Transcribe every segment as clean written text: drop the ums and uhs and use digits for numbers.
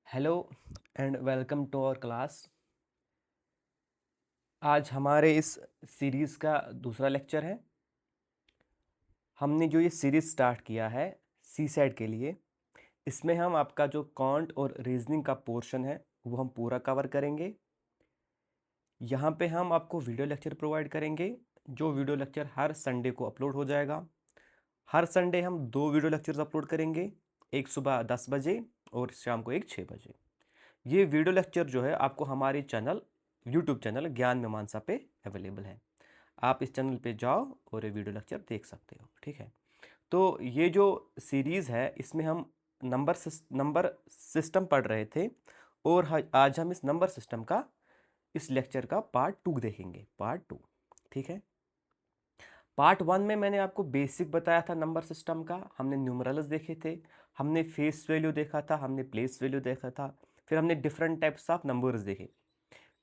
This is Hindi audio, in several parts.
Hello and welcome to our class. आज हमारे इस सीरीज़ का दूसरा लेक्चर है। हमने जो ये सीरीज़ स्टार्ट किया है सी सेट के लिए, इसमें हम आपका जो कॉन्ट और रीजनिंग का पोर्शन है वो हम पूरा कवर करेंगे। यहाँ पे हम आपको वीडियो लेक्चर प्रोवाइड करेंगे, जो वीडियो लेक्चर हर संडे को अपलोड हो जाएगा। हर संडे हम 2 वीडियो लेक्चर्स अपलोड करेंगे, एक सुबह 10 बजे और शाम को एक 6 बजे। ये वीडियो लेक्चर जो है आपको हमारे चैनल यूट्यूब चैनल ज्ञान मीमांसा पे अवेलेबल है। आप इस चैनल पे जाओ और ये वीडियो लेक्चर देख सकते हो, ठीक है। तो ये जो सीरीज़ है इसमें हम नंबर सिस्टम पढ़ रहे थे और आज हम इस नंबर सिस्टम का इस लेक्चर का पार्ट 2 देखेंगे, पार्ट 2, ठीक है। पार्ट 1 में मैंने आपको बेसिक बताया था नंबर सिस्टम का। हमने न्यूमरल्स देखे थे, हमने फेस वैल्यू देखा था, हमने प्लेस वैल्यू देखा था, फिर हमने डिफरेंट टाइप्स ऑफ नंबर्स देखे।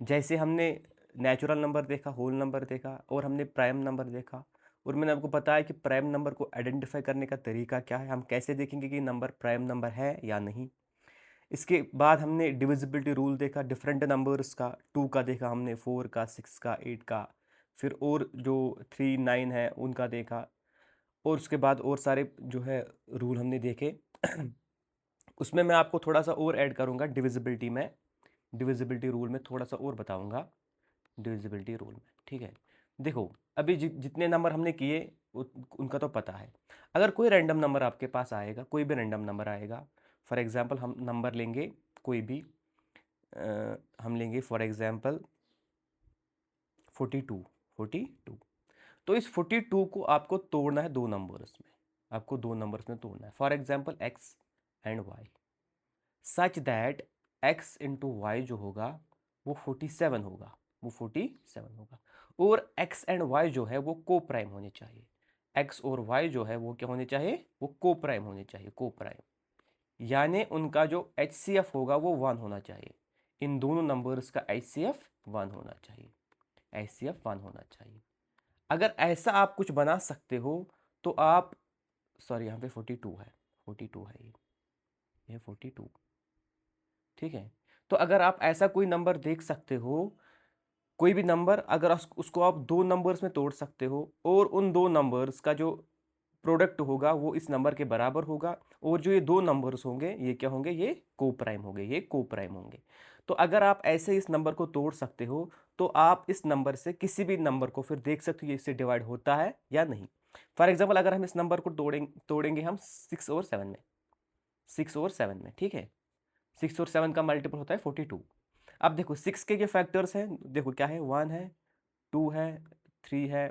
जैसे हमने नेचुरल नंबर देखा, होल नंबर देखा और हमने प्राइम नंबर देखा। और मैंने आपको बताया कि प्राइम नंबर को आइडेंटिफाई करने का तरीका क्या है, हम कैसे देखेंगे कि नंबर प्राइम नंबर है या नहीं। इसके बाद हमने डिविजिबिलिटी रूल देखा, डिफरेंट नंबर्स का, 2 का देखा हमने, 4 का, 6 का, 8 का, फिर और जो 3 9 है उनका देखा। और उसके बाद और सारे जो है रूल हमने देखे। उसमें मैं आपको थोड़ा सा और ऐड करूँगा डिविजिबिलिटी में, डिविजिबिलिटी रूल में थोड़ा सा और बताऊँगा डिविजिबिलिटी रूल में, ठीक है। देखो, अभी जितने नंबर हमने किए उनका तो पता है। अगर कोई रैंडम नंबर आपके पास आएगा, कोई भी रैंडम नंबर आएगा, फॉर एग्जांपल हम नंबर लेंगे कोई भी, हम लेंगे फॉर एग्जांपल 42, 42। तो इस 42 को आपको तोड़ना है 2 नंबर्स में, आपको 2 नंबर्स में तोड़ना है, for example x and y, such that x into y जो होगा वो 47 होगा, वो 47 होगा। और x एंड y जो है वो को प्राइम होने चाहिए। x और y जो है वो क्या होने चाहिए, वो को प्राइम होने चाहिए, को प्राइम। यानी उनका जो HCF होगा वो 1 होना चाहिए। इन दोनों नंबर्स का HCF 1 होना चाहिए, HCF 1 होना चाहिए। अगर ऐसा आप कुछ बना सकते हो तो आप, सॉरी यहाँ पे 42 है, 42 है ये 42, ठीक है। तो अगर आप ऐसा कोई नंबर देख सकते हो, कोई भी नंबर, अगर उसको आप 2 नंबर्स में तोड़ सकते हो और उन 2 नंबर्स का जो प्रोडक्ट होगा वो इस नंबर के बराबर होगा, और जो ये 2 नंबर्स होंगे ये क्या होंगे, ये को प्राइम होंगे, ये को प्राइम होंगे। तो अगर आप ऐसे इस नंबर को तोड़ सकते हो तो आप इस नंबर से किसी भी नंबर को फिर देख सकते हो ये इससे डिवाइड होता है या नहीं। फॉर एग्जाम्पल अगर हम इस नंबर को तोड़ेंगे हम 6 और 7 में, 6 और 7 में, ठीक है। 6 और 7 का मल्टीपल होता है 42। अब देखो 6 के फैक्टर्स हैं, देखो क्या है, 1 है, 2 है, 3 है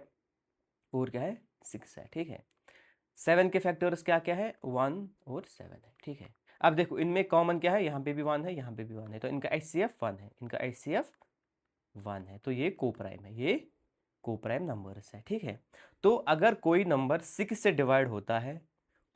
और क्या है, 6 है, ठीक है। 7 के फैक्टर्स क्या क्या है, 1 और 7 है, ठीक है। अब देखो इनमें कॉमन क्या है, यहाँ पे भी 1 है, यहाँ पे भी 1 है, तो इनका HCF 1 है, इनका HCF 1 है, तो ये को प्राइम है, ये को प्राइम नंबर्स है, ठीक है। तो अगर कोई नंबर 6 से डिवाइड होता है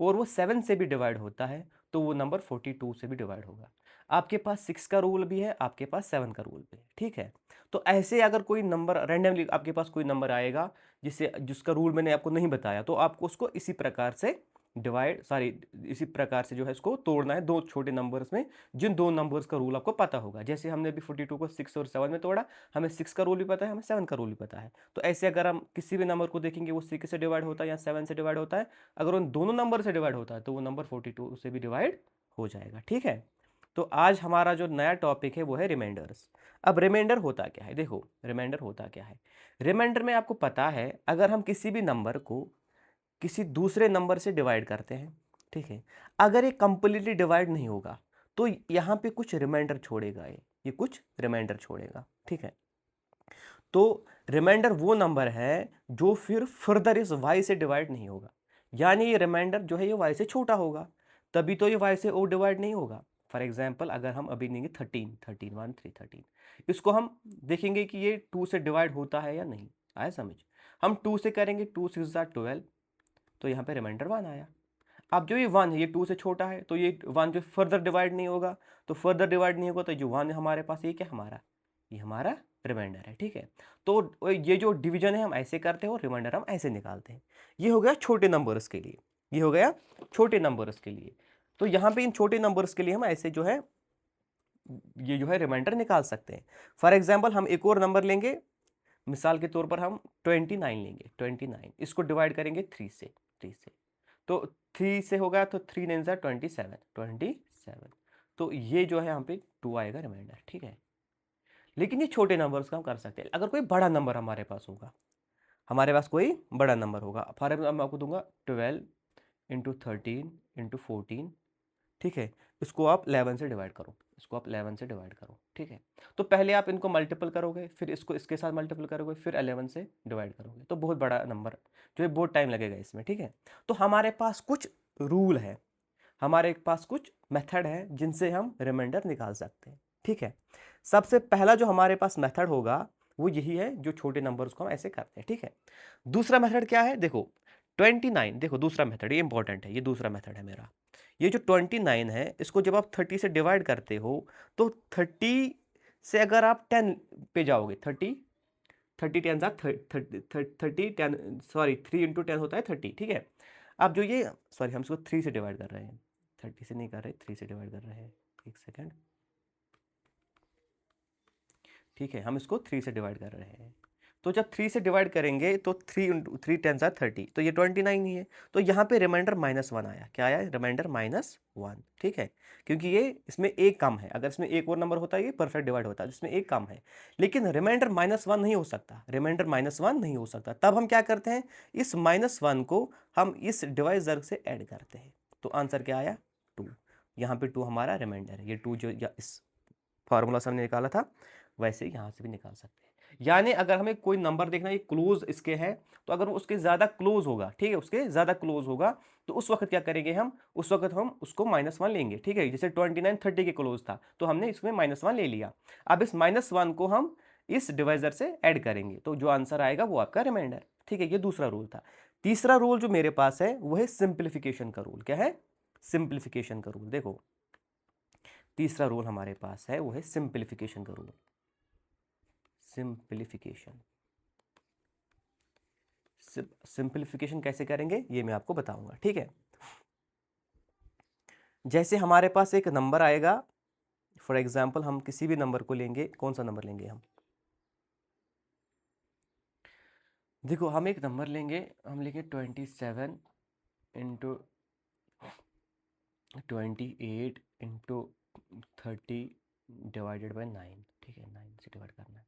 और वो 7 से भी डिवाइड होता है तो वो नंबर 42 से भी डिवाइड होगा। आपके पास 6 का रूल भी है, आपके पास 7 का रूल भी है, ठीक है। तो ऐसे अगर कोई नंबर रैंडमली आपके पास कोई नंबर आएगा जिसका रूल मैंने आपको नहीं बताया, तो आपको उसको इसी प्रकार से इसी प्रकार से जो है इसको तोड़ना है 2 छोटे नंबर्स में, जिन 2 नंबर्स का रूल आपको पता होगा। जैसे हमने अभी 42 को 6 और 7 में तोड़ा, हमें 6 का रूल भी पता है, हमें 7 का रूल भी पता है। तो ऐसे अगर हम किसी भी नंबर को देखेंगे वो 6 से डिवाइड होता है या 7 से डिवाइड होता है, अगर उन दोनों नंबर से डिवाइड होता है तो वो नंबर 42 से भी डिवाइड हो जाएगा, ठीक है। तो आज हमारा जो नया टॉपिक है वो है रिमाइंडर्स। अब रिमाइंडर होता क्या है, देखो रिमाइंडर होता क्या है। रिमाइंडर में आपको पता है, अगर हम किसी भी नंबर को किसी दूसरे नंबर से डिवाइड करते हैं, ठीक है, अगर ये कंप्लीटली डिवाइड नहीं होगा तो यहाँ पे कुछ रिमाइंडर छोड़ेगा, ये कुछ रिमाइंडर छोड़ेगा, ठीक है। तो रिमाइंडर वो नंबर है जो फिर फर्दर इस y से डिवाइड नहीं होगा, यानी ये रिमाइंडर जो है ये y से छोटा होगा, तभी तो ये y से और डिवाइड नहीं होगा। फॉर एग्जाम्पल अगर हम अभी लेंगे 13, 13 1 3 13, इसको हम देखेंगे कि ये 2 से डिवाइड होता है या नहीं, आया समझ। हम 2 से करेंगे, 2 6 12, तो यहाँ पे रिमाइंडर 1 आया। अब जो ये 1 है ये 2 से छोटा है, तो ये 1 जो फर्दर डिवाइड नहीं होगा, तो फर्दर डिवाइड नहीं होगा तो जो 1 है हमारे पास, ये क्या हमारा, ये हमारा रिमाइंडर है, ठीक है। तो ये जो डिवीजन है हम ऐसे करते हैं और रिमाइंडर हम ऐसे निकालते हैं। ये हो गया छोटे नंबर्स के लिए, ये हो गया छोटे नंबर्स के लिए। तो यहाँ पे इन छोटे नंबर्स के लिए हम ऐसे जो है ये जो है रिमाइंडर निकाल सकते हैं। फॉर एग्जाम्पल हम एक और नंबर लेंगे, मिसाल के तौर पर हम 29 लेंगे। 29 इसको डिवाइड करेंगे 3 से, 3 से, तो 3 से होगा तो 3 9 27, 27। तो ये जो है यहाँ पे 2 आएगा रिमाइंडर, ठीक है। लेकिन ये छोटे नंबर्स का हम कर सकते हैं। अगर कोई बड़ा नंबर हमारे पास होगा, हमारे पास कोई बड़ा नंबर होगा, फॉर एग्जाम्पल मैं आपको दूंगा 12 इंटू 13 इंटू 14, ठीक है। इसको आप 11 से डिवाइड करो, इसको आप 11 से डिवाइड करो, ठीक है। तो पहले आप इनको मल्टीपल करोगे, फिर इसको इसके साथ मल्टीपल करोगे, फिर 11 से डिवाइड करोगे, तो बहुत बड़ा नंबर जो है, बहुत टाइम लगेगा इसमें, ठीक है। तो हमारे पास कुछ रूल है, हमारे पास कुछ मेथड है जिनसे हम रिमाइंडर निकाल सकते हैं, ठीक है। सबसे पहला जो हमारे पास मेथड होगा वो यही है, जो छोटे नंबर्स को हम ऐसे करते हैं, ठीक है। दूसरा मेथड क्या है, देखो 29, देखो दूसरा मेथड, ये इंपॉर्टेंट है, ये दूसरा मेथड है मेरा। ये जो 29 है, इसको जब आप 30 से डिवाइड करते हो, तो 30 से अगर आप 10 पे जाओगे, 30 10 30 10, सॉरी 3 इंटू 10 होता है 30, ठीक है। अब जो ये, सॉरी हम इसको 3 से डिवाइड कर रहे हैं, 30 से नहीं कर रहे, 3 से डिवाइड कर रहे हैं, एक सेकेंड, ठीक है। हम इसको 3 से डिवाइड कर रहे हैं, तो जब 3 से डिवाइड करेंगे तो 3 इंटू 3 10 30, तो ये 29 ही है। तो यहाँ पे रिमाइंडर -1 आया, क्या आया, रिमाइंडर -1, ठीक है। क्योंकि ये इसमें एक कम है, अगर इसमें एक और नंबर होता है ये परफेक्ट डिवाइड होता है, जिसमें एक कम है। लेकिन रिमाइंडर -1 नहीं हो सकता, रिमाइंडर -1 नहीं हो सकता। तब हम क्या करते हैं, इस -1 को हम इस डिवाइजर से ऐड करते हैं, तो आंसर क्या आया, 2। यहाँ पे 2 हमारा रिमाइंडर है, ये 2 जो इस फार्मूला से हमने निकाला था, वैसे यहाँ से भी निकाल सकते हैं। यानी अगर हमें कोई नंबर देखना, ये क्लोज इसके है, तो अगर वो उसके ज़्यादा क्लोज होगा, ठीक है, उसके ज़्यादा क्लोज होगा, तो उस वक्त क्या करेंगे हम, उस वक्त हम उसको -1 लेंगे, ठीक है। जैसे 29 30 के क्लोज था, तो हमने इसमें -1 ले लिया। अब इस -1 को हम इस डिवाइजर से ऐड करेंगे, तो जो आंसर आएगा वो आपका रिमाइंडर, ठीक है। ये दूसरा रूल था। तीसरा रूल जो मेरे पास है वो है सिंप्लीफिकेशन का रूल। क्या है, सिंप्लीफिकेशन का रूल। देखो तीसरा रूल हमारे पास है वो है सिंप्लीफिकेशन का रूल। सिंप्लीफिकेशन, सिंप्लीफिकेशन कैसे करेंगे ये मैं आपको बताऊंगा, ठीक है। जैसे हमारे पास एक नंबर आएगा, फॉर एग्जांपल हम किसी भी नंबर को लेंगे, कौन सा नंबर लेंगे हम, देखो हम एक नंबर लेंगे, हम लेंगे 27 इंटू 28 इंटू 30 डिवाइडेड बाई 9, ठीक है, 9 से डिवाइड करना है।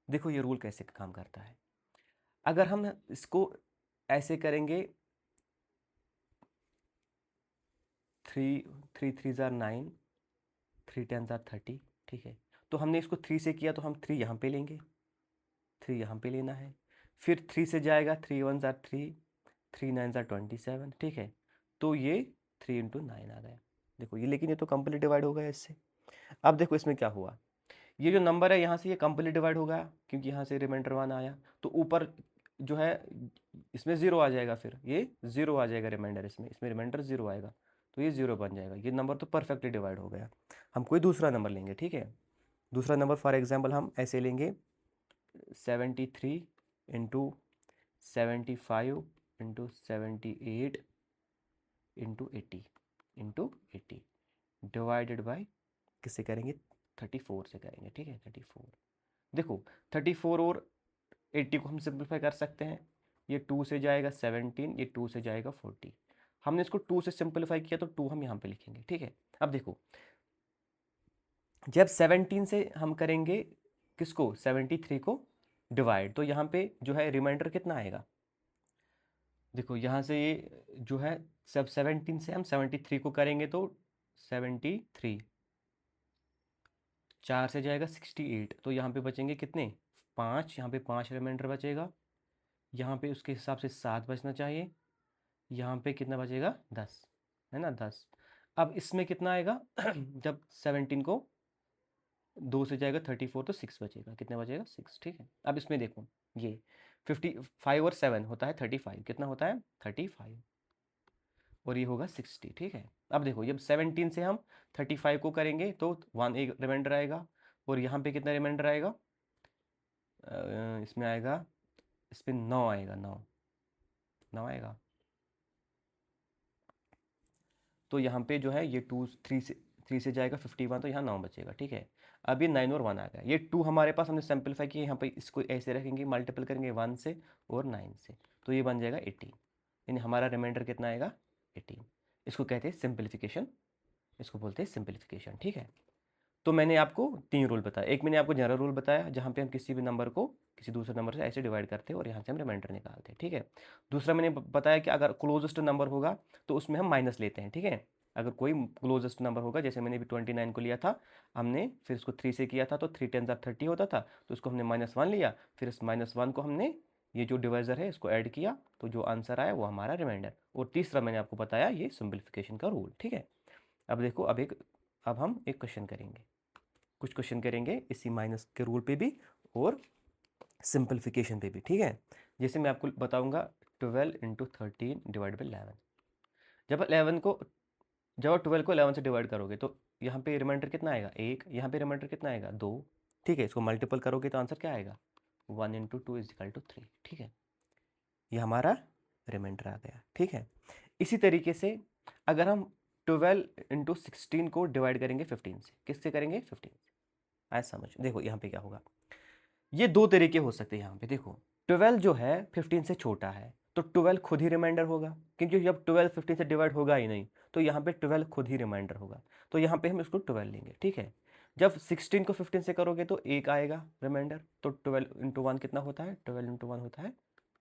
देखो ये रूल कैसे काम करता है, अगर हम इसको ऐसे करेंगे, 3 3 ज़ार 9, 3 10 ज़ार 30, ठीक है। तो हमने इसको 3 से किया, तो हम 3 यहाँ पे लेंगे, 3 यहाँ पे लेना है। फिर 3 से जाएगा, 3 1 ज़ार 3, 3 9 ज़ार 27, ठीक है। तो ये 3 इंटू 9 आ गया। देखो ये, लेकिन ये तो कंप्लीट डिवाइड हो गया इससे। अब देखो इसमें क्या हुआ, ये जो नंबर है यहाँ से ये कंप्लीट डिवाइड हो गया, क्योंकि यहाँ से रिमाइंडर 1 आया, तो ऊपर जो है इसमें 0 आ जाएगा, फिर ये 0 आ जाएगा रिमाइंडर, इसमें रिमाइंडर 0 आएगा, तो ये 0 बन जाएगा। ये नंबर तो परफेक्टली डिवाइड हो गया। हम कोई दूसरा नंबर लेंगे, ठीक है। दूसरा नंबर फॉर एग्जांपल हम ऐसे लेंगे, 73 into 75 into 78 into 80 divided by, किससे करेंगे, 34 से करेंगे, ठीक है, 34। देखो 34 और 80 को हम सिंप्लीफाई कर सकते हैं, ये 2 से जाएगा 17, ये 2 से जाएगा 40। हमने इसको 2 से सिंप्लीफाई किया, तो 2 हम यहाँ पे लिखेंगे, ठीक है। अब देखो जब 17 से हम करेंगे किसको, 73 को डिवाइड, तो यहाँ पे जो है रिमाइंडर कितना आएगा, देखो यहाँ से ये जो है, सब 17 से हम 73 को करेंगे, तो 73, 4 से जाएगा 68, तो यहाँ पे बचेंगे कितने, 5, यहाँ पे 5 रिमाइंडर बचेगा, यहाँ पे उसके हिसाब से 7 बचना चाहिए, यहाँ पे कितना बचेगा, 10, है ना, 10। अब इसमें कितना आएगा जब 17 को 2 से जाएगा 34, तो 6 बचेगा, कितना बचेगा, 6, ठीक है। अब इसमें देखो ये 55 और 7 होता है 35, कितना होता है 35, और ये होगा 60, ठीक है। अब देखो जब 17 से हम 35 को करेंगे, तो 1 एक रिमाइंडर आएगा, और यहाँ पे कितना रिमाइंडर आएगा, इसमें आएगा, इसमें 9 आएगा, 9 आएगा। तो यहाँ पे जो है ये 2 3 से 3 से जाएगा 51, तो यहाँ 9 बचेगा, ठीक है। अब ये 9 और 1 आ गया, ये 2 हमारे पास हमने सिंपलीफाई किया, यहाँ पे इसको ऐसे रखेंगे, मल्टीपल करेंगे 1 से और 9 से, तो ये बन जाएगा 18, यानी हमारा रिमाइंडर कितना आएगा 18। इसको कहते हैं सिंप्लीफिकेशन, इसको बोलते हैं सिंप्लीफिकेशन, ठीक है। तो मैंने आपको 3 रूल बताया, एक मैंने आपको जनरल रूल बताया जहाँ पे हम किसी भी नंबर को किसी दूसरे नंबर से ऐसे डिवाइड करते हैं और यहाँ से हम रिमाइंडर निकालते हैं, ठीक है। दूसरा मैंने बताया कि अगर क्लोजेस्ट नंबर होगा तो उसमें हम माइनस लेते हैं, ठीक है। अगर कोई क्लोजेस्ट नंबर होगा, जैसे मैंने भी 29 को लिया था, हमने फिर इसको 3 से किया था तो 3 10 30 होता था, तो इसको हमने -1 लिया, फिर इस -1 को हमने ये जो डिवाइजर है इसको ऐड किया, तो जो आंसर आया वो हमारा रिमाइंडर। और तीसरा मैंने आपको बताया ये सिंप्लीफिकेशन का रूल, ठीक है। अब देखो, अब हम एक क्वेश्चन करेंगे, कुछ क्वेश्चन करेंगे इसी माइनस के रूल पे भी और सिंपलीफिकेशन पे भी, ठीक है। जैसे मैं आपको बताऊंगा 12 × 13 डिवाइड बाई 11। जब 12 को 11 से डिवाइड करोगे तो यहाँ पे रिमाइंडर कितना आएगा 1, यहाँ पे रिमाइंडर कितना आएगा 2, ठीक है। इसको मल्टीपल करोगे तो आंसर क्या आएगा 1 × 2 = 3, ठीक है। ये हमारा रिमाइंडर आ गया, ठीक है। इसी तरीके से अगर हम 12 × 16 को डिवाइड करेंगे 15 से, किससे करेंगे 15 से, आया समझ। देखो यहाँ पे क्या होगा, ये 2 तरीके हो सकते हैं यहाँ पे। देखो 12 जो है 15 से छोटा है, तो 12 खुद ही रिमाइंडर होगा, क्योंकि जब 12 15 से डिवाइड होगा ही नहीं, तो यहाँ पे 12 खुद ही रिमाइंडर होगा, तो यहाँ पे हम इसको 12 लेंगे, ठीक है। जब 16 को 15 से करोगे तो 1 आएगा रिमाइंडर, तो 12 × 1 कितना होता है, 12 × 1 होता है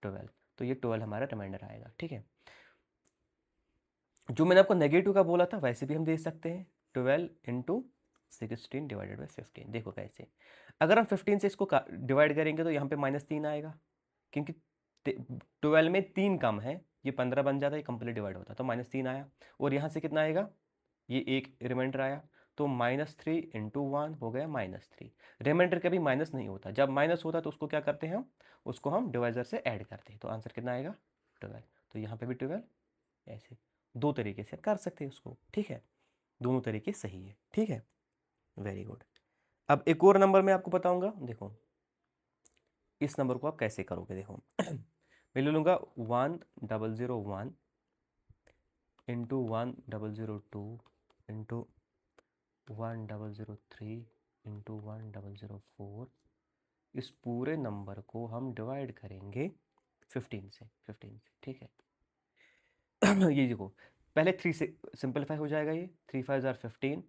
12, तो ये 12 हमारा रिमाइंडर आएगा, ठीक है। जो मैंने आपको नेगेटिव का बोला था वैसे भी हम दे सकते हैं, 12 × 16 डिवाइडेड बाई 15। देखो कैसे, अगर हम 15 से इसको डिवाइड करेंगे तो यहाँ पे -3 आएगा, क्योंकि 12 में 3 कम है, ये 15 बन जाता है, ये कंप्लीट डिवाइड होता है, तो -3 आया। और यहाँ से कितना आएगा, ये एक रिमाइंडर आया, तो -3 × 1 हो गया -3। रिमाइंडर कभी माइनस नहीं होता, जब माइनस होता है तो उसको क्या करते हैं हम, उसको हम डिवाइजर से ऐड करते हैं, तो आंसर कितना आएगा 12। तो यहाँ पे भी 12, ऐसे 2 तरीके से कर सकते हैं उसको, ठीक है। दोनों तरीके सही है, ठीक है, वेरी गुड। अब एक और नंबर मैं आपको बताऊंगा, देखो इस नंबर को आप कैसे करोगे। देखो मैं ले लूँगा 1001 × 1002 × 1003 × 1004। इस पूरे नंबर को हम डिवाइड करेंगे 15 से, ठीक है। ये देखो पहले 3 से सिंपलीफाई हो जाएगा, ये 3 5 = 15,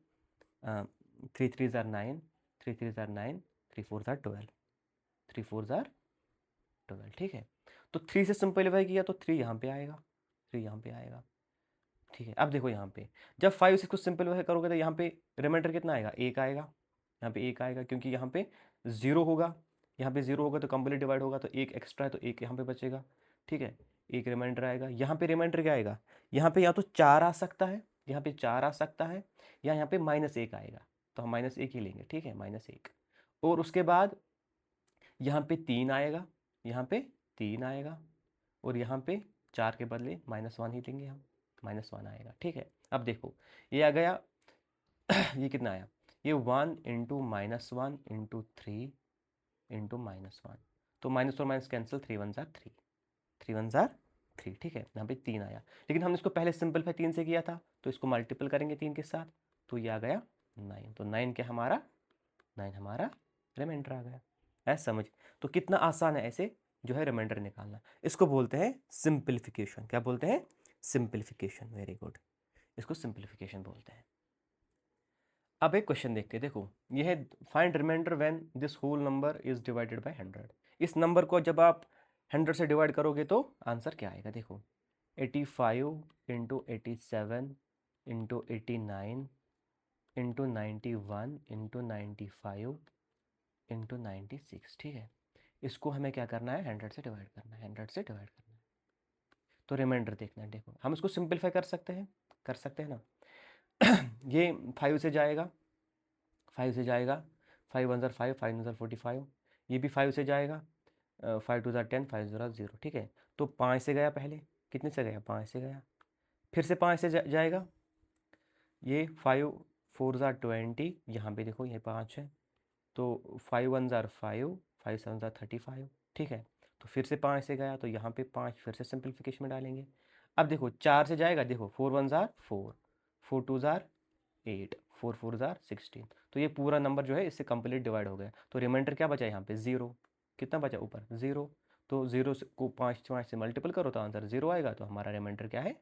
3 3 = 9, 3 3 = 9, 3 4 = 12, 3 4 = 12, ठीक है। तो 3 से सिंपलीफाई किया तो 3 यहाँ पे आएगा, 3 यहाँ पे आएगा, ठीक है। अब देखो यहाँ पे जब 5 से कुछ सिंपलीफाई करोगे तो यहाँ पे रिमाइंडर कितना आएगा 1 आएगा, यहाँ पे 1 आएगा, क्योंकि यहाँ पे 0 होगा, यहाँ पे 0 होगा तो कंप्लीट डिवाइड होगा, तो 1 एक्स्ट्रा है तो 1 यहाँ पे बचेगा, ठीक है। 1 रिमाइंडर आएगा, यहाँ पे रिमाइंडर क्या आएगा, यहाँ पे या तो 4 आ सकता है, यहाँ पे 4 आ सकता है, या यहाँ पे -1 आएगा, तो हम -1 ही लेंगे, ठीक है, -1। और उसके बाद यहाँ पे 3 आएगा, यहाँ पे 3 आएगा, और यहाँ पे 4 के बदले -1 ही लेंगे हम, -1 आएगा, ठीक है। अब देखो ये आ गया ये कितना आया, ये 1 × -1 × 3 × -1, तो माइनस और माइनस कैंसिल, 3 1 = 3, 3 1 = 3, ठीक है। यहाँ पे 3 आया, लेकिन हमने इसको पहले सिंपलीफाई 3 से किया था, तो इसको मल्टीपल करेंगे 3 के साथ, तो ये आ गया 9, तो 9 क्या हमारा, 9 हमारा रिमाइंडर आ गया। ऐसा समझ, तो कितना आसान है ऐसे जो है रिमाइंडर निकालना। इसको बोलते हैं सिंप्लीफिकेशन, क्या बोलते हैं, सिंप्लीफिकेशन, वेरी गुड, इसको सिंप्लीफिकेशन बोलते हैं। अब एक क्वेश्चन देखते हैं, देखो ये है find remainder when this whole number is divided by 100। इस नंबर को जब आप 100 से डिवाइड करोगे तो आंसर क्या आएगा, देखो 85 × 87 × 89 × 91 × 95 × 96, ठीक है। इसको हमें क्या करना है, 100 से डिवाइड करना है, 100 से डिवाइड करना है, तो रिमाइंडर देखना है। देखो हम इसको सिंपलीफाई कर सकते हैं ना ये 5 से जाएगा, 5 से जाएगा, 5 1 = 5, 5 9 = 45, ये भी 5 से जाएगा, 5 2 = 10, 5 0 = 0, ठीक है। तो 5 से गया, पहले कितने से गया, 5 से गया, फिर से 5 से जाएगा, ये 5 4 = 20, यहाँ पे देखो ये 5 है, तो 5 1 = 5, 5 7 = 35, ठीक है। तो फिर से 5 से गया, तो यहाँ पे 5 फिर से सिंपलीफिकेशन में डालेंगे। अब देखो 4 से जाएगा, देखो 4 1 = 4, 4 2 = 8, 4 4 जार 16, तो ये पूरा नंबर जो है इससे कंप्लीट डिवाइड हो गया। तो रिमाइंडर क्या बचा यहाँ पे 0, कितना बचा ऊपर 0, तो 0 को 5 से मल्टीपल करो तो आंसर 0 आएगा। तो हमारा रिमाइंडर क्या है,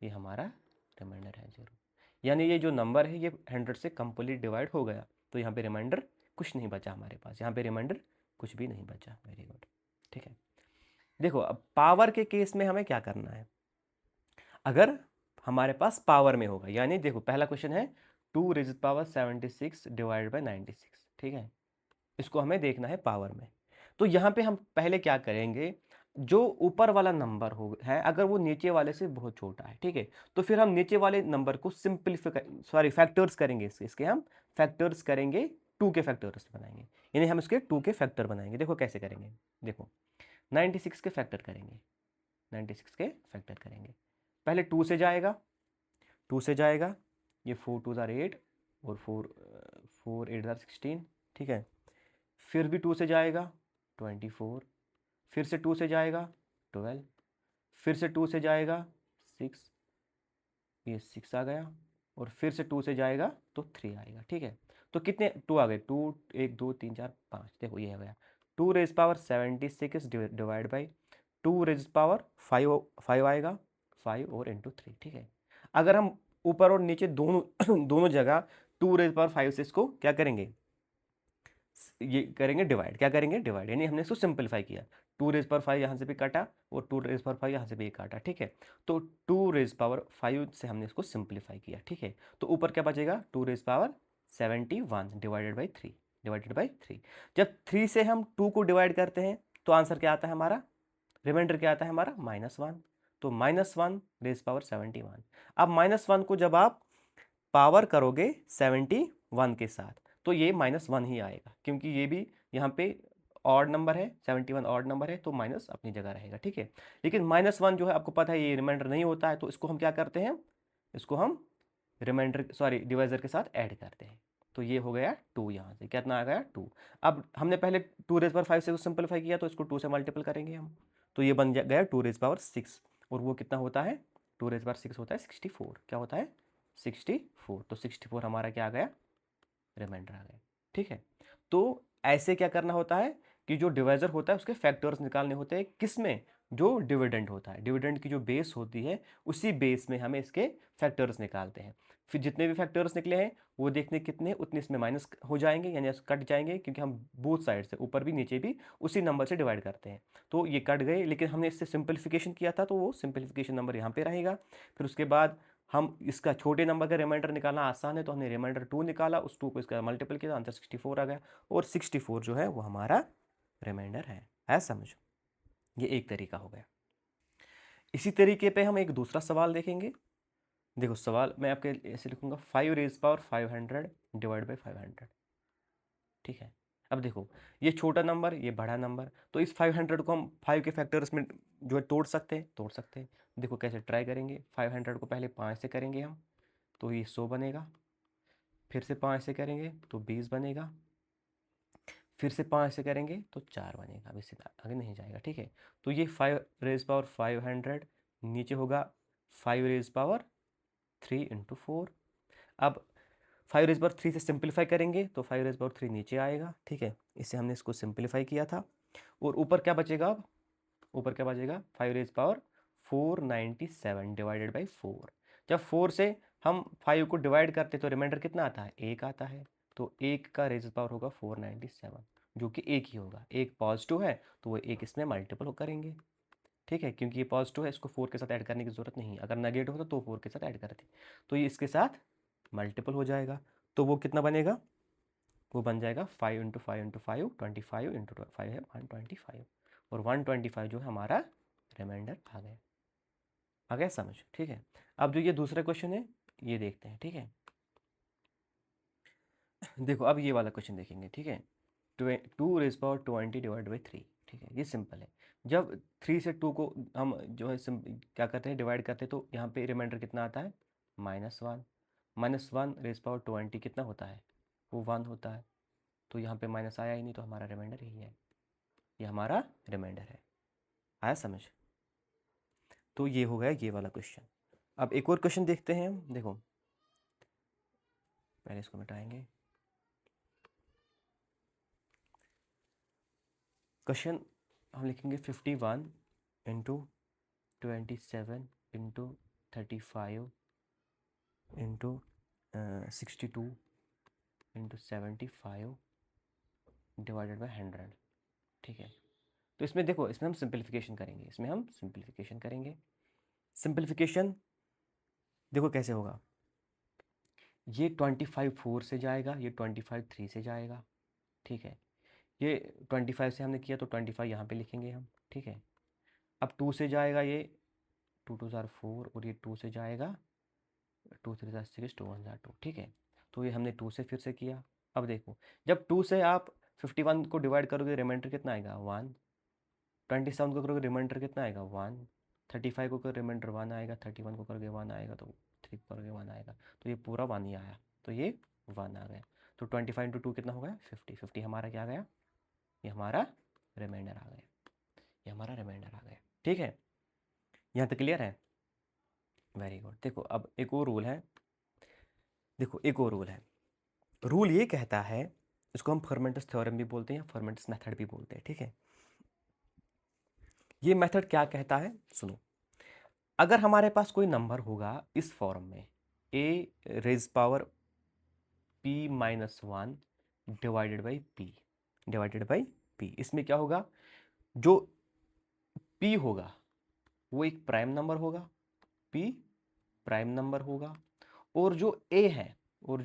ये हमारा रिमाइंडर है 0। यानी ये जो नंबर है ये 100 से कंप्लीट डिवाइड हो गया, तो यहाँ पे रिमाइंडर कुछ नहीं बचा हमारे पास, यहाँ पे रिमाइंडर कुछ भी नहीं बचा। वेरी गुड, ठीक है। देखो अब पावर के केस में हमें क्या करना है, अगर हमारे पास पावर में होगा, यानी देखो पहला क्वेश्चन है 2 रेज़ पावर 76 डिवाइड बाय 96, ठीक है, इसको हमें देखना है पावर में। तो यहाँ पे हम पहले क्या करेंगे, जो ऊपर वाला नंबर हो है अगर वो नीचे वाले से बहुत छोटा है, ठीक है, तो फिर हम नीचे वाले नंबर को फैक्टर्स करेंगे, इसके हम फैक्टर्स करेंगे, 2 के फैक्टर्स बनाएंगे, यानी हम इसके 2 के फैक्टर बनाएंगे। देखो कैसे करेंगे, देखो 96 के फैक्टर करेंगे, 96 के फैक्टर करेंगे। पहले 2 से जाएगा, 2 से जाएगा, ये 4 2 ज़ार 8 और 4 8 ज़ार 16, ठीक है। फिर भी 2 से जाएगा 24, फिर से 2 से जाएगा 12, फिर से 2 से जाएगा 6, ये 6 आ गया, और फिर से 2 से जाएगा तो 3 आएगा, ठीक है। तो कितने 2 आ गए, 2 1 2 3 4 5, देखो ये आ गया 2 rays power 76 divide by 2 rays power 5 आएगा, 5 और इंटू 3, ठीक है। अगर हम ऊपर और नीचे दोनों दोनों जगह 2 रेज़ पावर 5 से इसको क्या करेंगे, ये करेंगे डिवाइड, क्या करेंगे डिवाइड, यानी हमने इसको सिंपलीफाई किया। 2 रेज़ पावर 5 यहाँ से भी काटा और 2 रेज़ पावर 5 यहाँ से भी काटा, ठीक है। तो 2 रेज़ पावर 5 से हमने इसको सिंपलीफाई किया, ठीक है। तो ऊपर क्या बचेगा 2 rays power 71 divided by 3, divided by 3। जब 3 से हम 2 को डिवाइड करते हैं तो आंसर क्या आता है हमारा, रिमाइंडर क्या आता है हमारा -1, तो -1 रेज़ पावर 71। अब -1 को जब आप पावर करोगे 71 के साथ तो ये -1 ही आएगा, क्योंकि ये भी यहाँ पे ऑड नंबर है, 71 ऑड नंबर है, तो माइनस अपनी जगह रहेगा, ठीक है। लेकिन -1 जो है आपको पता है ये रिमाइंडर नहीं होता है, तो इसको हम क्या करते हैं, इसको हम डिवाइजर के साथ ऐड करते हैं। तो ये हो गया 2, यहाँ से कितना आ गया 2। अब हमने पहले 2 रेज़ पावर 5 से सिंपलीफाई किया, तो इसको 2 से मल्टीपल करेंगे हम, तो ये बन गया 2 रेज़ पावर 6, और वो कितना होता है 2 रेज़ पावर 6 होता है 64, क्या होता है 64, तो 64 हमारा क्या आ गया, रिमाइंडर आ गया, ठीक है। तो ऐसे क्या करना होता है कि जो डिवाइजर होता है उसके फैक्टर्स निकालने होते हैं, किस में, जो डिविडेंड होता है, डिविडेंड की जो बेस होती है उसी बेस में हमें इसके फैक्टर्स निकालते हैं। फिर जितने भी फैक्टर्स निकले हैं वो देखने कितने उतने इसमें माइनस हो जाएंगे, यानी कट जाएंगे, क्योंकि हम बोथ साइड से ऊपर भी नीचे भी उसी नंबर से डिवाइड करते हैं। तो ये कट गए, लेकिन हमने इससे सिंपलीफिकेशन किया था, तो वो सिंपलीफिकेशन नंबर यहाँ पे रहेगा। फिर उसके बाद हम इसका छोटे नंबर का रिमाइंडर निकालना आसान है, तो हमने रिमाइंडर 2 निकाला, उस 2 को इसका मल्टीपल किया, आंसर 64 आ गया, और 64 जो है वो हमारा रिमाइंडर है समझ। ये एक तरीका हो गया। इसी तरीके पे हम एक दूसरा सवाल देखेंगे। देखो सवाल मैं आपके ऐसे लिखूंगा 5 रेज़ पावर 500 डिवाइड बाई 500, ठीक है। अब देखो ये छोटा नंबर ये बड़ा नंबर, तो इस 500 को हम 5 के फैक्टर्स में जो है तोड़ सकते हैं। देखो कैसे ट्राई करेंगे, 500 को पहले 5 से करेंगे हम, तो ये 100 बनेगा, फिर से 5 से करेंगे तो 20 बनेगा, फिर से 5 से करेंगे तो 4 बनेगा, अब इससे आगे नहीं जाएगा, ठीक है। तो ये 5 रेज़ पावर 500 नीचे होगा 5 रेज़ पावर 3 इंटू 4। अब 5 रेज़ पावर 3 से सिंपलीफाई करेंगे तो 5 रेज़ पावर 3 नीचे आएगा, ठीक है, इससे हमने इसको सिंपलीफाई किया था। और ऊपर क्या बचेगा, अब ऊपर क्या बचेगा 5 रेज़ पावर 497 डिवाइडेड बाई 4। जब 4 से हम 5 को डिवाइड करते तो रिमाइंडर कितना आता है 1 आता है, तो 1 का रेज़ पावर होगा 497, जो कि 1 ही होगा। 1 पॉजिटिव है तो वो 1 इसमें मल्टीपल करेंगे, ठीक है, क्योंकि ये पॉजिटिव है इसको 4 के साथ ऐड करने की ज़रूरत नहीं है, अगर नेगेटिव होता तो 4 के साथ ऐड करते, तो ये इसके साथ मल्टीपल हो जाएगा। तो वो कितना बनेगा, वो बन जाएगा 5 इंटू 5 इंटू 5 25 इंटू 5 है 125, और 125 जो है हमारा रिमाइंडर आ गया समझ, ठीक है। अब जो ये दूसरा क्वेश्चन है ये देखते हैं, ठीक है। देखो अब ये वाला क्वेश्चन देखेंगे, ठीक है। 2 रेज़ पावर 20 डिवाइड बाई 3, ठीक है, ये सिंपल है। जब 3 से 2 को हम जो है क्या करते हैं डिवाइड करते हैं, तो यहाँ पे रिमाइंडर कितना आता है -1, -1 रेज़ पावर 20 कितना होता है, वो 1 होता है, तो यहाँ पे माइनस आया ही नहीं, तो हमारा रिमाइंडर यही है, ये हमारा रिमाइंडर है, आया समझ। तो ये हो गया ये वाला क्वेश्चन। अब एक और क्वेश्चन देखते हैं हम। देखो पहले इसको मिटाएंगे। क्वेश्चन हम लिखेंगे 51 into 27 into 35 into 62 into 75 divided by 100। ठीक है, तो इसमें देखो, इसमें हम सिंप्लीफिकेशन करेंगे। सिंप्लीफिकेशन देखो कैसे होगा, ये 25 4 से जाएगा, ये 25 3 से जाएगा। ठीक है, ये 25 से हमने किया तो 25 यहाँ पे लिखेंगे हम। ठीक है, अब 2 से जाएगा, ये 2 2 ज़ार 4 और ये 2 से जाएगा 2 3 ज़ार 6 2 1 ज़ार 2। ठीक है, तो ये हमने 2 से फिर से किया। अब देखो, जब 2 से आप 51 को डिवाइड करोगे रिमाइंडर कितना आएगा 1, 27 को करोगे रिमाइंडर कितना आएगा 1, 35 को करोगे रिमाइंडर 1 आएगा, 31 को करोगे 1 आएगा, तो 3 को करोगे 1 आएगा, तो ये पूरा 1 ही आया, तो ये 1 आ गया। तो 25 इंटू 2 कितना हो गया 50, 50 हमारा क्या आ गया, ये हमारा रिमाइंडर आ गया, ये हमारा रिमाइंडर आ गया। ठीक है, यहाँ तक क्लियर है? Very good. देखो अब एक और रूल है, देखो एक और रूल है। रूल ये कहता है, इसको हम फर्मेंटस थ्योरम भी बोलते हैं या फर्मेंटस मेथड भी बोलते हैं। ठीक है, ये मेथड क्या कहता है सुनो, अगर हमारे पास कोई नंबर होगा इस फॉर्म में a raise power p minus 1 divided by p, इसमें क्या होगा, जो p होगा वो एक प्राइम नंबर होगा, p प्राइम नंबर होगा, और जो a है और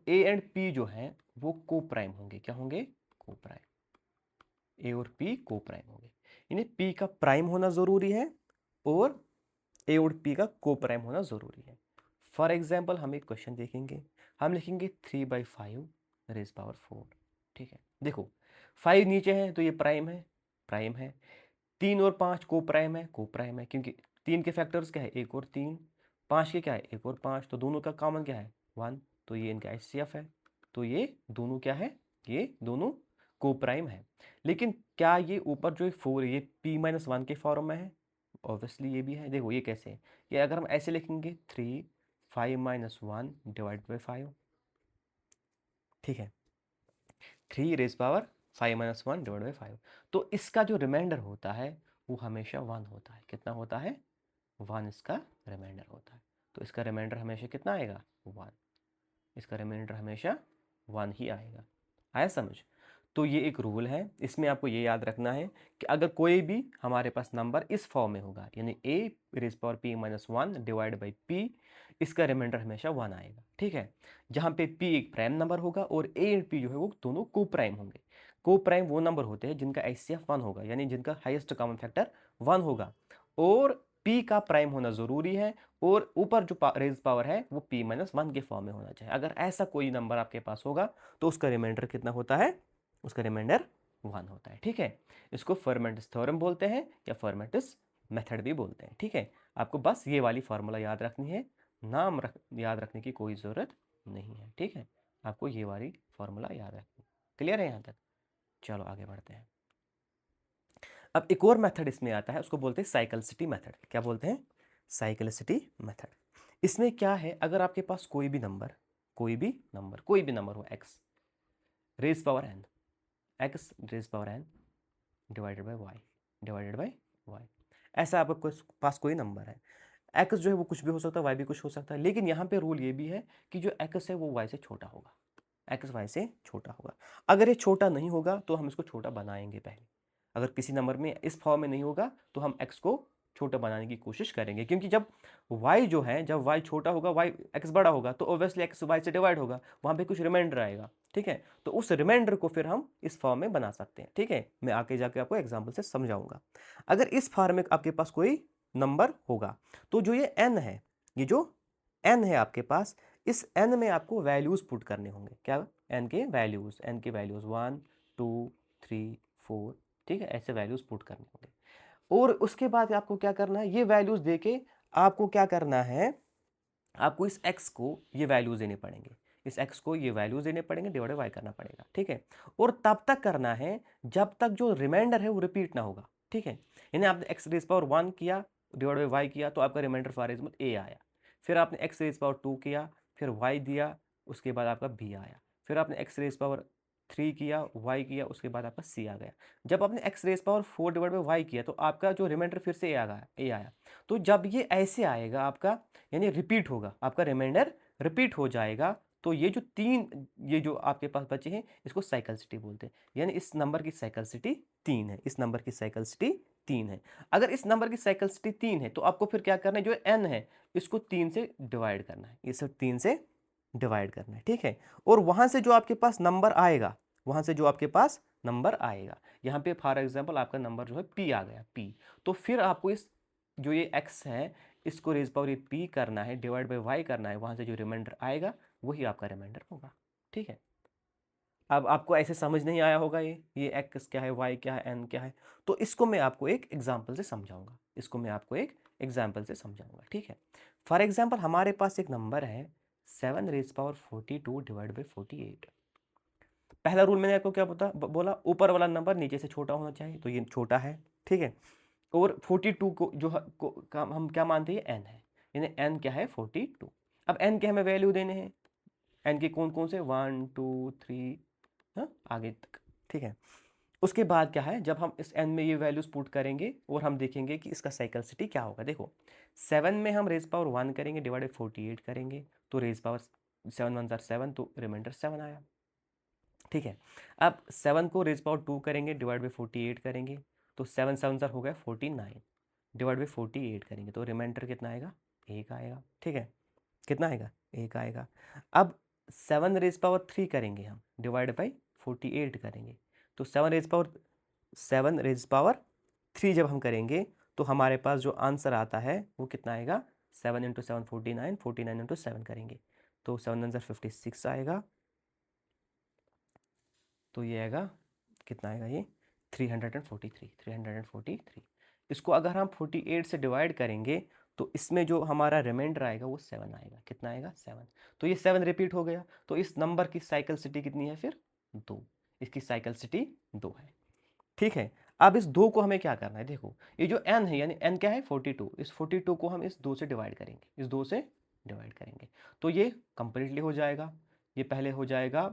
a एंड p जो है वो को प्राइम होंगे। क्या होंगे? को प्राइम। a और p को प्राइम होंगे, यानी p का प्राइम होना जरूरी है और a और p का को प्राइम होना जरूरी है। फॉर एग्जाम्पल हम एक क्वेश्चन देखेंगे, हम लिखेंगे 3/5 रेज पावर 4। ठीक है, देखो 5 नीचे है तो ये प्राइम है, 3 और 5 को प्राइम है, क्योंकि 3 के फैक्टर्स क्या है 1 और 3, 5 के क्या है 1 और 5, तो दोनों का कॉमन क्या है 1, तो ये इनका HCF है, तो ये दोनों क्या है, ये दोनों को प्राइम है। लेकिन क्या ये ऊपर जो 4 ये p-1 के फॉर्म में है? ऑब्वियसली ये भी है। देखो ये कैसे है, ये अगर हम ऐसे लिखेंगे 3 5-1 डिवाइड बाई 5। ठीक है, 3 रेज पावर 5-1 डिवाइड बाई 5, तो इसका जो रिमाइंडर होता है वो हमेशा 1 होता है। कितना होता है? 1 इसका रिमाइंडर होता है। तो इसका रिमाइंडर हमेशा कितना आएगा 1, इसका रिमाइंडर हमेशा 1 ही आएगा। आया समझ? तो ये एक रूल है, इसमें आपको ये याद रखना है कि अगर कोई भी हमारे पास नंबर इस फॉर्म में होगा, यानी a raise power p-1 divide by p, इसका रिमाइंडर हमेशा 1 आएगा। ठीक है, जहाँ पे p एक प्राइम नंबर होगा और a एंड p जो है वो दोनों को प्राइम होंगे। को प्राइम वो नंबर होते हैं जिनका HCF 1 होगा, यानी जिनका हाईएस्ट कॉमन फैक्टर 1 होगा, और p का प्राइम होना जरूरी है, और ऊपर जो रेज पावर है वो p-1 के फॉर्म में होना चाहिए। अगर ऐसा कोई नंबर आपके पास होगा तो उसका रिमाइंडर कितना होता है? उसका रिमाइंडर 1 होता है। ठीक है, इसको फर्मेंटस थ्योरम बोलते हैं या फर्मेंटस मेथड भी बोलते हैं। ठीक है, आपको बस ये वाली फार्मूला याद रखनी है, नाम याद रखने की कोई ज़रूरत नहीं है। ठीक है, आपको ये वाली फार्मूला याद रखनी। क्लियर है यहाँ तक? चलो आगे बढ़ते हैं। अब एक और मेथड इसमें आता है, उसको बोलते हैं साइक्लिसिटी मेथड। क्या बोलते हैं? Cyclicity method. इसमें क्या है, अगर आपके पास कोई भी नंबर हो x raise power n, x raise power n divided by y, ऐसा आपके पास कोई नंबर है, x जो है वो कुछ भी हो सकता है, y भी कुछ हो सकता है, लेकिन यहाँ पे रूल ये भी है कि जो x है वो y से छोटा होगा, x y से छोटा होगा। अगर ये छोटा नहीं होगा तो हम इसको छोटा बनाएंगे पहले। अगर किसी नंबर में इस फॉर्म में नहीं होगा तो हम x को छोटा बनाने की कोशिश करेंगे, क्योंकि जब y जो है, जब y छोटा होगा, y x बड़ा होगा, तो ऑब्वियसली x y से डिवाइड होगा, वहाँ पे कुछ रिमाइंडर आएगा। ठीक है, तो उस रिमाइंडर को फिर हम इस फॉर्म में बना सकते हैं। ठीक है, मैं आके जाके आपको एग्जाम्पल से समझाऊंगा। अगर इस फॉर्म में आपके पास कोई नंबर होगा तो जो ये n है, ये जो n है आपके पास, इस n में आपको वैल्यूज पुट करने होंगे। क्या? n के वैल्यूज 1 2 3 4, ठीक है, ऐसे वैल्यूज पुट करने होंगे। और उसके बाद आपको क्या करना है, ये वैल्यूज देके आपको क्या करना है, आपको इस x को ये वैल्यूज देने पड़ेंगे, इस x को ये वैल्यूज देने पड़ेंगे, डिवाइड बाय करना पड़ेगा। ठीक है, और तब तक करना है जब तक जो रिमाइंडर है वो रिपीट ना होगा। ठीक है, यानी आपने x रेज पावर 1 किया डिवाइड बाय y किया तो आपका रिमाइंडर फॉर एग्जांपल a आया, फिर आपने एक्स रेज पावर 2 किया, फिर वाई दिया, उसके बाद आपका बी आया, फिर आपने एक्स रेज पावर 3 किया, वाई किया, उसके बाद आपका सी आ गया। जब आपने x raise power 4 divide by y किया तो आपका जो रिमाइंडर फिर से ए आया। तो जब ये ऐसे आएगा आपका, यानी रिपीट होगा, आपका रिमाइंडर रिपीट हो जाएगा, तो ये जो तीन, ये जो आपके पास बचे हैं, इसको साइक्लिसिटी बोलते हैं। यानी इस नंबर की साइक्लिसिटी 3 है, इस नंबर की साइक्लिसिटी 3 है। अगर इस नंबर की साइक्लिसिटी 3 है तो आपको फिर क्या करना है, जो n है इसको 3 से डिवाइड करना है, इसे 3 से डिवाइड करना है, ठीक है। और वहां से जो आपके पास नंबर आएगा, वहां से जो आपके पास नंबर आएगा, यहाँ पे फॉर एग्जांपल आपका नंबर जो है p आ गया, p, तो फिर आपको इस जो ये x है इसको रेज पावर ये p करना है, डिवाइड बाई y करना है, वहां से जो रिमाइंडर आएगा वही आपका रिमाइंडर होगा, ठीक है। अब आपको ऐसे समझ नहीं आया होगा ये x क्या है, y क्या है, n क्या है, तो इसको मैं आपको एक एग्जाम्पल से समझाऊंगा, इसको मैं आपको एक एग्जाम्पल से समझाऊंगा, ठीक है। फॉर एग्जाम्पल हमारे पास एक नंबर है 7 रेज पावर 42 डिवाइड बाई 48। पहला रूल मैंने आपको क्या बोला, ऊपर वाला नंबर नीचे से छोटा होना चाहिए, तो ये छोटा है, ठीक है। और 42 को जो हम क्या मानते हैं, n है, यानी n क्या है 42। अब n के हमें वैल्यू देने हैं, n के कौन कौन से, 1 2 3, हाँ आगे तक, ठीक है। उसके बाद क्या है, जब हम इस n में ये वैल्यूज पुट करेंगे और हम देखेंगे कि इसका साइक्लिसिटी क्या होगा। देखो 7 में हम रेज पावर 1 करेंगे, डिवाइडेड 48 करेंगे, तो रेज पावर 7 1 7, तो रिमाइंडर 7 आया, ठीक है। अब 7 को रेज पावर 2 करेंगे, डिवाइड बाई 48 करेंगे, तो 7 7 हो गया 49, डिवाइड बाई 48 करेंगे तो रिमाइंडर कितना आएगा, 1 आएगा, ठीक है। कितना आएगा, 1 आएगा। अब 7 रेज पावर 3 करेंगे हम, डिवाइड बाई 48 करेंगे, तो 7 रेज पावर 3 जब हम करेंगे तो हमारे पास जो आंसर आता है वो कितना आएगा, 7 इंटू 7 49, 49 इंटू 7 करेंगे तो 7 आंसर 56 आएगा, तो ये आएगा, कितना आएगा ये 343। इसको अगर हम 48 से डिवाइड करेंगे तो इसमें जो हमारा रिमाइंडर आएगा वो 7 आएगा, कितना आएगा 7, तो ये 7 रिपीट हो गया, तो इस नंबर की साइक्लिसिटी कितनी है फिर 2, इसकी साइक्लिसिटी 2 है, ठीक है। अब इस 2 को हमें क्या करना है, देखो ये जो n है, यानी n क्या है 42, इस 42 को हम इस 2 से डिवाइड करेंगे, इस 2 से डिवाइड करेंगे तो ये कंप्लीटली हो जाएगा। ये पहले हो जाएगा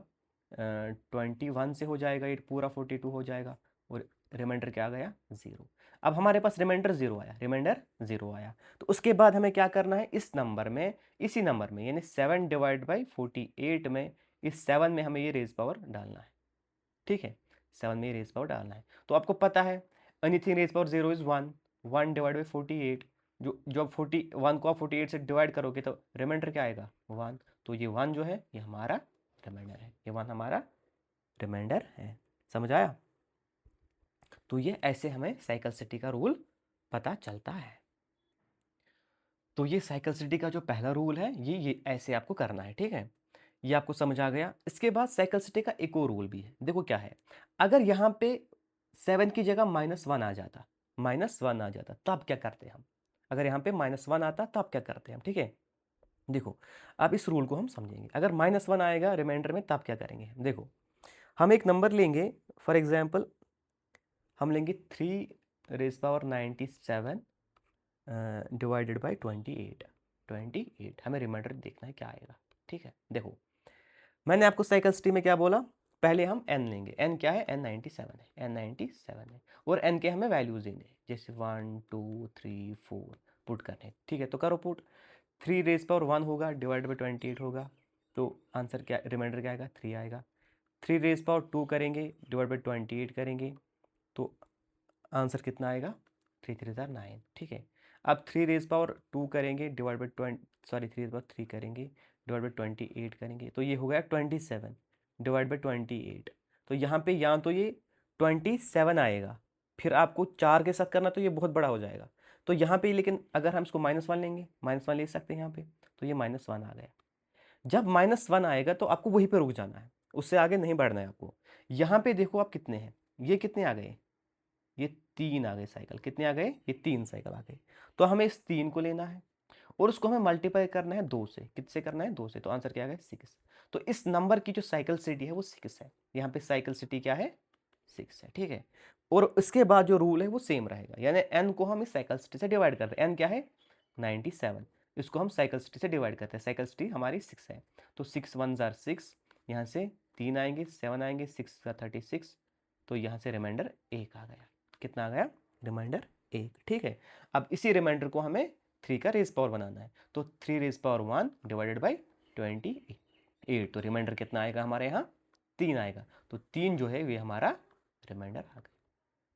21 से हो जाएगा, ये पूरा 42 हो जाएगा, और रिमाइंडर क्या आ गया 0। अब हमारे पास रिमाइंडर 0 आया, रिमाइंडर 0 आया, तो उसके बाद हमें क्या करना है, इस नंबर में, इसी नंबर में, यानी 7 डिवाइड बाई 48 में, इस 7 में हमें ये रेज पावर डालना है, ठीक है। 7 में रेज पावर डालना है, तो आपको पता है anything raise power 0 is 1, 1 divide by 48, जो 41 को आप 48 से डिवाइड करोगे तो रिमाइंडर क्या आएगा 1, तो ये 1 जो है ये हमारा रिमाइंडर है, ये 1 हमारा रिमाइंडर है, समझ आया। तो ये ऐसे हमें साइक्लिसिटी का रूल पता चलता है। तो ये साइक्लिसिटी का जो पहला रूल है ये ऐसे आपको करना है, ठीक है। ये आपको समझ आ गया। इसके बाद साइक्लिसिटी का एक और रूल भी है, देखो क्या है, अगर यहाँ पे 7 की जगह -1 आ जाता, -1 आ जाता तब क्या करते हम, अगर यहाँ पे -1 आता तब क्या करते हम, ठीक है। देखो अब इस रूल को हम समझेंगे, अगर -1 आएगा रिमाइंडर में तब क्या करेंगे, देखो हम एक नंबर लेंगे, फॉर एग्जाम्पल हम लेंगे 3 रेज पावर 97 डिवाइडेड बाई 28 हमें रिमाइंडर देखना है क्या आएगा, ठीक है। देखो मैंने आपको साइक्लिसिटी में क्या बोला, पहले हम n लेंगे, n क्या है, n 97 है, n 97 है, और n के हमें वैल्यूज देने हैं, जैसे 1 2 3 4 पुट करने हैं, ठीक है। तो करो पुट, 3 रेज पावर 1 होगा, डिवाइड बाई 28 होगा, तो आंसर क्या, रिमाइंडर क्या आएगा 3 आएगा। 3 रेज पावर 2 करेंगे, डिवाइड बाई 28 करेंगे, तो आंसर कितना आएगा 3 3 9, ठीक है। अब 3 रेज पावर 2 करेंगे, डिवाइड बाई 3 रेज पावर 3 करेंगे, डिवाइड बाई 28 करेंगे, तो ये हो गया 27 डिवाइड बाई 28, तो यहाँ पे या तो ये 27 आएगा, फिर आपको 4 के साथ करना तो ये बहुत बड़ा हो जाएगा, तो यहाँ पे लेकिन अगर हम इसको -1 लेंगे, -1 ले सकते हैं यहाँ पे, तो ये -1 आ गया। जब -1 आएगा तो आपको वहीं पे रुक जाना है, उससे आगे नहीं बढ़ना है आपको। यहाँ पे देखो आप कितने हैं, ये कितने आ गए, ये 3 आ गए साइकिल, कितने आ गए, ये 3 साइकिल आ गए, तो हमें इस 3 को लेना है और उसको हमें मल्टीप्लाई करना है 2 से, किससे करना है 2 से, तो आंसर क्या आ गया 6। तो इस नंबर की जो साइकिल सिटी है वो 6 है, यहाँ पे साइकिल सिटी क्या है 6 है, ठीक है। और इसके बाद जो रूल है वो सेम रहेगा, यानी n को हम इस साइकिल सिटी से डिवाइड कर रहे हैं, n क्या है 97, इसको हम साइकिलसिटी से डिवाइड करते हैं। साइकिलसिटी हमारी 6 है, तो 6 1 जार 6, यहाँ से 3 आएंगे, 7 आएंगे, 6 का 36, तो यहाँ से रिमाइंडर 1 आ गया। कितना आ गया? रिमाइंडर 1। ठीक है, अब इसी रिमाइंडर को हमें 3 का रेज पावर बनाना है, तो 3 रेज पावर 1 डिवाइडेड बाई 28, तो रिमाइंडर कितना आएगा हमारे यहाँ? 3 आएगा। तो 3 जो है ये हमारा रिमाइंडर आ गया,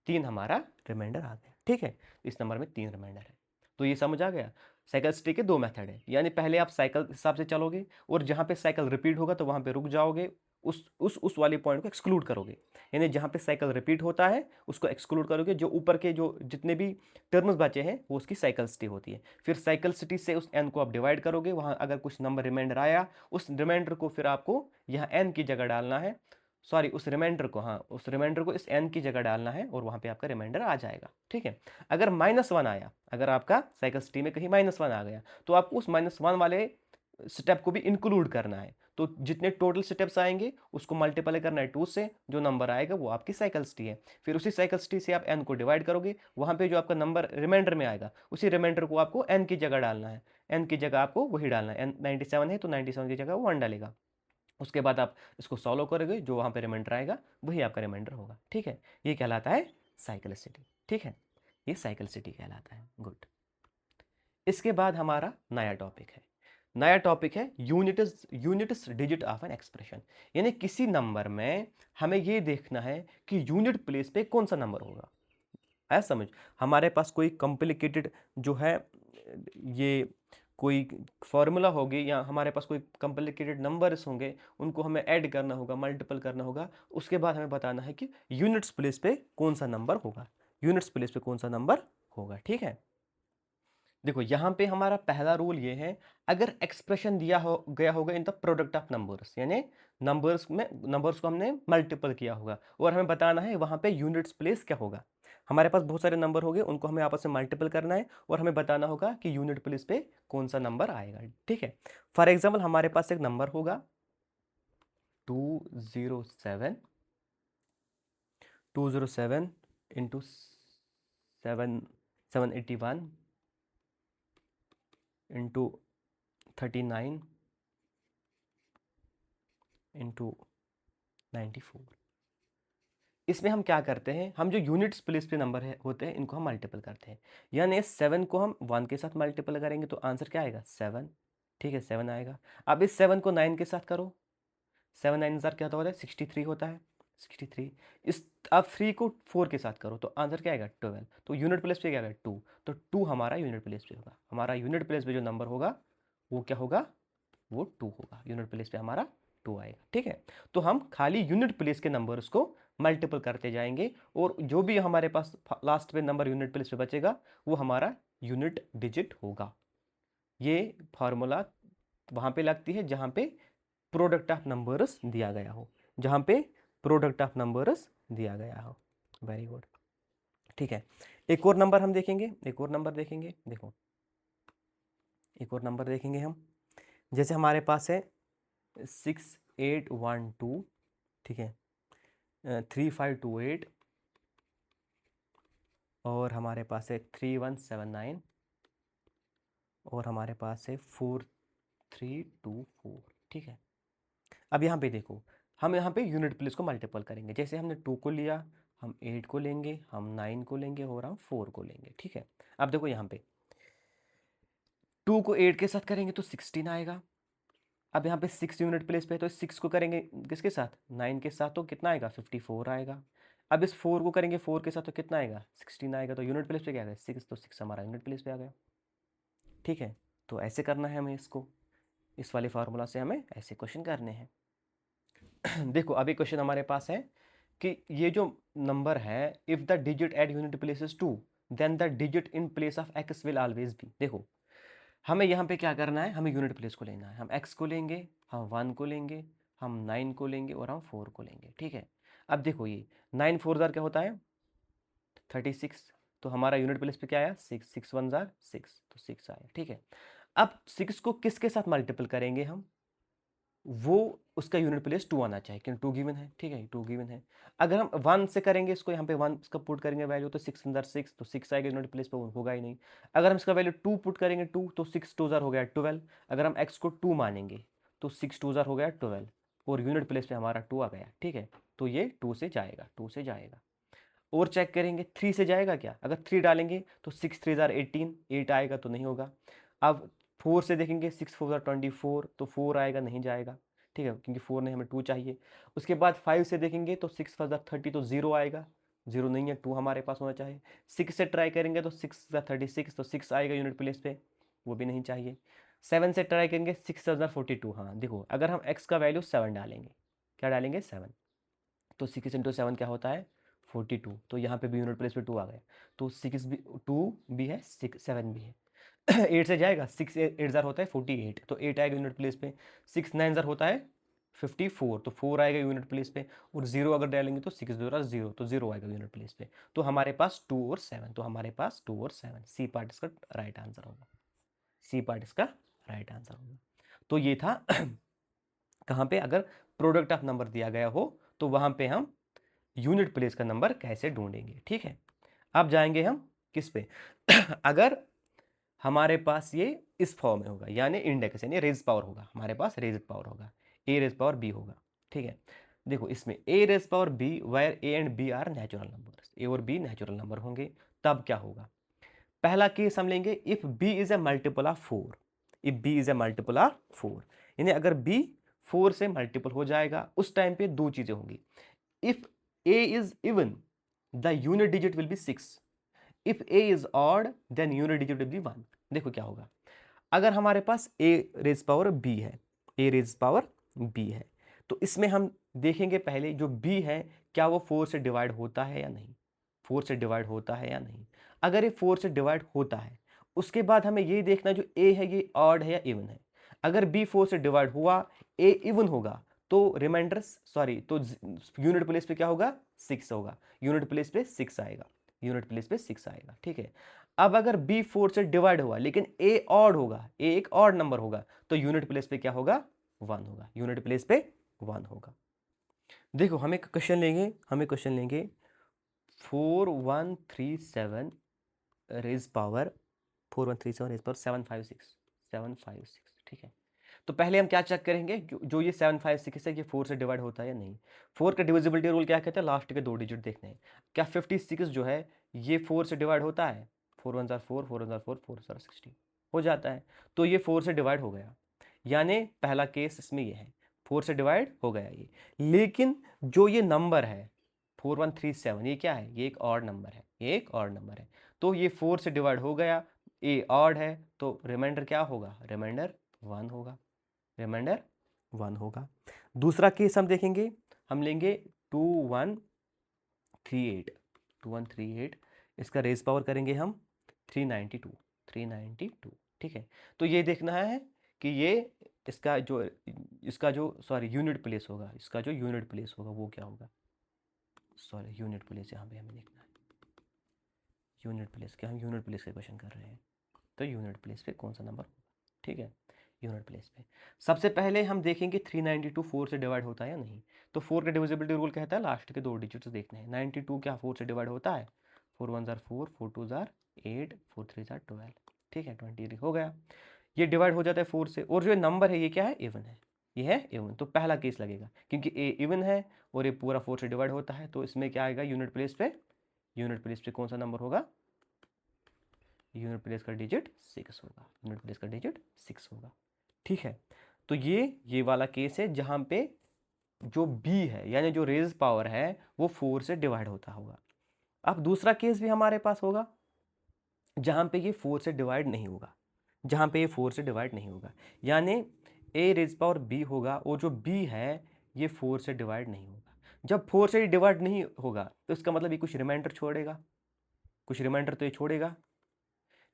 3 हमारा रिमाइंडर आ गया। ठीक है, इस नंबर में 3 रिमाइंडर है। तो ये समझ आ गया। साइकिलसिटी के 2 मेथड है, यानी पहले आप साइकिल हिसाब से चलोगे और जहाँ पे साइकिल रिपीट होगा तो वहाँ पे रुक जाओगे, उस वाले पॉइंट को एक्सक्लूड करोगे, यानी जहाँ पे साइकिल रिपीट होता है उसको एक्सक्लूड करोगे, जो ऊपर के जो जितने भी टर्म्स बचे हैं वो उसकी साइकिलसिटी होती है। फिर साइकिलसिटी से उस n को आप डिवाइड करोगे, वहाँ अगर कुछ नंबर रिमाइंडर आया, उस रिमाइंडर को फिर आपको यहाँ n की जगह डालना है, सॉरी उस रिमाइंडर को, हाँ उस रिमाइंडर को इस n की जगह डालना है और वहाँ पे आपका रिमाइंडर आ जाएगा। ठीक है, अगर -1 आया, अगर आपका साइकिलसिटी में कहीं -1 आ गया, तो आपको उस -1 वाले स्टेप को भी इंक्लूड करना है। तो जितने टोटल स्टेप्स आएंगे उसको मल्टीप्लाई करना है 2 से, जो नंबर आएगा वो आपकी साइकिलसिटी है। फिर उसी साइकिलसिटी से आप n को डिवाइड करोगे, वहाँ पे जो आपका नंबर रिमाइंडर में आएगा उसी रिमाइंडर को आपको n की जगह डालना है, n की जगह आपको वही डालना है, n 97 है तो 97 की जगह वो 1 डालेगा। उसके बाद आप इसको सॉल्व करोगे, जो वहाँ पे रिमाइंडर आएगा वही आपका रिमाइंडर होगा। ठीक है, ये कहलाता है साइकिलसिटी। ठीक है, ये साइकिलसिटी कहलाता है। गुड। इसके बाद हमारा नया टॉपिक है, नया टॉपिक है units digit of an expression, यानी किसी नंबर में हमें ये देखना है कि यूनिट प्लेस पे कौन सा नंबर होगा। ऐसा समझ, हमारे पास कोई कॉम्प्लिकेटेड जो है ये कोई फॉर्मूला होगी या हमारे पास कोई कॉम्प्लिकेटेड नंबर्स होंगे, उनको हमें ऐड करना होगा, मल्टीपल करना होगा, उसके बाद हमें बताना है कि यूनिट्स प्लेस पे कौन सा नंबर होगा, यूनिट्स प्लेस पे कौन सा नंबर होगा। ठीक है, देखो यहाँ पे हमारा पहला रूल ये है, अगर एक्सप्रेशन दिया हो गया होगा in the product of numbers, यानी नंबर्स को हमने मल्टीपल किया होगा और हमें बताना है वहाँ पे यूनिट्स प्लेस क्या होगा। हमारे पास बहुत सारे नंबर होंगे, उनको हमें आपस में मल्टीपल करना है और हमें बताना होगा कि यूनिट प्लेस पे कौन सा नंबर आएगा। ठीक है, फॉर एग्जाम्पल हमारे पास एक नंबर होगा 207 इंटू 781 इंटू 39 इंटू 94। इसमें हम क्या करते हैं, हम जो यूनिट्स प्लेस पे नंबर है होते हैं इनको हम मल्टीपल करते हैं, यानी 7 को हम 1 के साथ मल्टीपल करेंगे तो आंसर क्या आएगा? 7। ठीक है, 7 आएगा। अब इस 7 को 9 के साथ करो, 7 9 जार क्या होता है? 63 होता है, 63। इस अब 3 को 4 के साथ करो तो आंसर क्या आएगा? 12। तो यूनिट प्लेस पे क्या आएगा? 2। तो 2 हमारा यूनिट प्लेस पे होगा, हमारा यूनिट प्लेस पे जो नंबर होगा वो क्या होगा? वो 2 होगा, यूनिट प्लेस पे हमारा 2 आएगा। ठीक है, तो हम खाली यूनिट प्लेस के नंबर्स को मल्टीपल करते जाएंगे और जो भी हमारे पास लास्ट पे नंबर यूनिट प्लेस पे बचेगा वो हमारा यूनिट डिजिट होगा। ये फॉर्मूला वहाँ पे लगती है जहाँ पे प्रोडक्ट ऑफ नंबर्स दिया गया हो, जहाँ पे प्रोडक्ट ऑफ नंबर्स दिया गया हो। Very good. ठीक है, एक और नंबर हम देखेंगे, एक और नंबर देखेंगे। देखो एक और नंबर देखेंगे हम, जैसे हमारे पास है 6812, ठीक है, 3528 और हमारे पास है 3179 और हमारे पास है 4324। ठीक है, अब यहाँ पे देखो, हम यहाँ पे यूनिट प्लेस को मल्टीपल करेंगे, जैसे हमने 2 को लिया, हम 8 को लेंगे, हम 9 को लेंगे और हम 4 को लेंगे। ठीक है, अब देखो यहाँ पे 2 को 8 के साथ करेंगे तो 16 आएगा। अब यहाँ पे 6 यूनिट प्लेस पे है तो 6 को करेंगे किसके साथ? 9 के साथ, तो कितना आएगा? 54 आएगा। अब इस 4 को करेंगे 4 के साथ तो कितना आएगा? 16 आएगा। तो यूनिट प्लेस पे क्या आएगा? 6, तो 6 हमारा यूनिट प्लेस पे आ गया। ठीक है, तो ऐसे करना है हमें इसको, इस वाले फार्मूला से हमें ऐसे क्वेश्चन करने हैं। देखो अभी क्वेश्चन हमारे पास है कि ये जो नंबर है, if the digit at unit place is 2 then the digit in place of x will always be. देखो हमें यहाँ पे क्या करना है, हमें यूनिट प्लेस को लेना है, हम x को लेंगे, हम 1 को लेंगे, हम 9 को लेंगे और हम 4 को लेंगे। ठीक है, अब देखो ये 9 4 जार क्या होता है? 36। तो हमारा यूनिट प्लेस पे क्या आया? 6, 6 1 जार 6, तो 6 आया। ठीक है, अब 6 को किसके साथ मल्टीपल करेंगे हम? वो उसका यूनिट प्लेस 2 आना चाहिए, क्योंकि 2 गिवन है, ठीक है, 2 गिवन है। अगर हम 1 से करेंगे इसको, यहाँ पे 1 इसका पुट करेंगे वैल्यू, तो 6 अंदर 6, तो 6 आएगा यूनिट प्लेस पे, होगा ही नहीं। अगर हम इसका वैल्यू 2 पुट करेंगे 2, तो 6 2 हो गया 12। अगर हम x को 2 मानेंगे तो 6 2 हो गया 12, और यूनिट प्लेस पे हमारा 2 आ गया, ठीक है। तो ये 2 से जाएगा, 2 से जाएगा। और चेक करेंगे 3 से जाएगा क्या, अगर 3 डालेंगे तो 6 3 18, 8 आएगा तो नहीं होगा। अब 4 से देखेंगे, 6 4 24, तो 4 आएगा, नहीं जाएगा, ठीक है, क्योंकि 4 नहीं, हमें 2 चाहिए। उसके बाद 5 से देखेंगे तो 6 4 30, तो 0 आएगा, 0 नहीं है, 2 हमारे पास होना चाहिए। 6 से ट्राई करेंगे तो 6 36, तो 6 आएगा यूनिट प्लेस पे, वो भी नहीं चाहिए। 7 से ट्राई करेंगे, 6 42, हाँ देखो, अगर हम x का वैल्यू 7 डालेंगे, क्या डालेंगे 7, तो 6 इंटू 7 क्या होता है 42, तो यहाँ पे भी यूनिट प्लेस पे 2 आ गया, तो 6 भी 2 भी है, 6 7 भी है। 8 से जाएगा, 6 8 जार होता है 48, तो 8 आएगा यूनिट प्लेस पे। 6 9 जार होता है 54, तो 4 आएगा यूनिट प्लेस पे। और 0 अगर डालेंगे तो 6 0 0, तो 0 आएगा यूनिट प्लेस पे। तो हमारे पास 2 और 7, तो हमारे पास 2 और 7, सी पार्ट इसका राइट आंसर होगा, सी पार्ट इसका राइट आंसर होगा। तो ये था कहाँ पे, अगर प्रोडक्ट ऑफ नंबर दिया गया हो तो वहाँ पे हम यूनिट प्लेस का नंबर कैसे ढूंढेंगे, ठीक है। अब जाएंगे हम किस पे अगर हमारे पास ये इस फॉर्म में होगा, यानी इंडेक्स, यानी रेज पावर होगा, हमारे पास रेज पावर होगा, ए रेज पावर बी होगा, ठीक है। देखो इसमें a raise power b, where a and b are natural number, a और बी नेचुरल नंबर होंगे, तब क्या होगा। पहला केस हम लेंगे, if b is a multiple of 4, if b is a multiple of 4, यानी अगर बी 4 से मल्टीपल हो जाएगा, उस टाइम पे दो चीजें होंगी। If a is even, the unit digit will be 6. If a is odd, then unit digit will be 1. देखो क्या होगा, अगर हमारे पास a रेज पावर b है, a रेज पावर b है, तो इसमें हम देखेंगे पहले जो b है, क्या वो 4 से डिवाइड होता है या नहीं, 4 से डिवाइड होता है या नहीं। अगर ये 4 से डिवाइड होता है, उसके बाद हमें ये देखना जो a है ये ऑड है या इवन है। अगर b 4 से डिवाइड हुआ, a इवन होगा, तो रिमाइंडर सॉरी, तो यूनिट प्लेस पे क्या होगा 6 होगा, यूनिट प्लेस पे 6 आएगा, यूनिट प्लेस पे 6 आएगा, ठीक है। अब अगर b 4 से डिवाइड हुआ लेकिन a ऑड होगा, a एक ऑड नंबर होगा, तो यूनिट प्लेस पे क्या होगा 1 होगा, यूनिट प्लेस पे 1 होगा। देखो हमें क्वेश्चन लेंगे, 4137 रेज पावर 4137 रेज पावर 756, 756, ठीक है। तो पहले हम क्या चेक करेंगे, जो ये 756 है ये 4 से डिवाइड होता है या नहीं। 4 का डिविजिबिलिटी रूल क्या कहते हैं, लास्ट के 2 डिजिट देखने हैं। क्या 56 जो है ये 4 से डिवाइड होता है, 4 1 4, 4 1 4, 4 16 हो जाता है, तो ये 4 से डिवाइड हो गया, यानी पहला केस इसमें ये है 4 से डिवाइड हो गया ये। लेकिन जो ये नंबर है 4137, ये क्या है, ये एक ऑड नंबर है, ये एक ऑड नंबर है, तो ये 4 से डिवाइड हो गया, ए ऑड है, तो रिमाइंडर क्या होगा, रिमाइंडर 1 होगा, रिमाइंडर 1 होगा। दूसरा केस हम देखेंगे, हम लेंगे 2138, 2138, इसका रेज पावर करेंगे हम 392, 392, ठीक है। तो ये देखना है कि ये इसका जो सॉरी यूनिट प्लेस होगा, इसका जो यूनिट प्लेस होगा वो क्या होगा, सॉरी यूनिट प्लेस यहाँ पे हमें देखना है, यूनिट प्लेस, क्या हम यूनिट प्लेस का क्वेश्चन कर रहे हैं, तो यूनिट प्लेस पे कौन सा नंबर होगा, ठीक है। यूनिट प्लेस पे सबसे पहले हम देखेंगे 392 4 से डिवाइड होता है या नहीं। तो 4 का डिविजिबिलिटी रूल कहता है लास्ट के 2 डिजिट्स देखने हैं। 92 क्या 4 से डिवाइड होता है, 4 1 4, 4 2 8, 4 3 12, ठीक है, 20 हो गया, ये डिवाइड हो जाता है 4 से। और जो नंबर है ये क्या है, इवन है, ये है इवन, तो पहला केस लगेगा, क्योंकि ए इवन है और ये पूरा 4 से डिवाइड होता है, तो इसमें क्या आएगा यूनिट प्लेस पे, यूनिट प्लेस पे कौन सा नंबर होगा, यूनिट प्लेस का डिजिट 6 होगा, यूनिट प्लेस का डिजिट 6 होगा, ठीक है। तो ये वाला केस है जहां पे जो b है यानी जो रेज पावर है वो 4 से डिवाइड होता होगा। अब दूसरा केस भी हमारे पास होगा जहां पे ये 4 से डिवाइड नहीं होगा, जहां पे ये 4 से डिवाइड नहीं होगा, यानी a रेज पावर b होगा और जो b है ये 4 से डिवाइड नहीं होगा। जब 4 से डिवाइड नहीं होगा तो इसका मतलब ये कुछ रिमाइंडर छोड़ेगा, कुछ रिमाइंडर तो ये छोड़ेगा,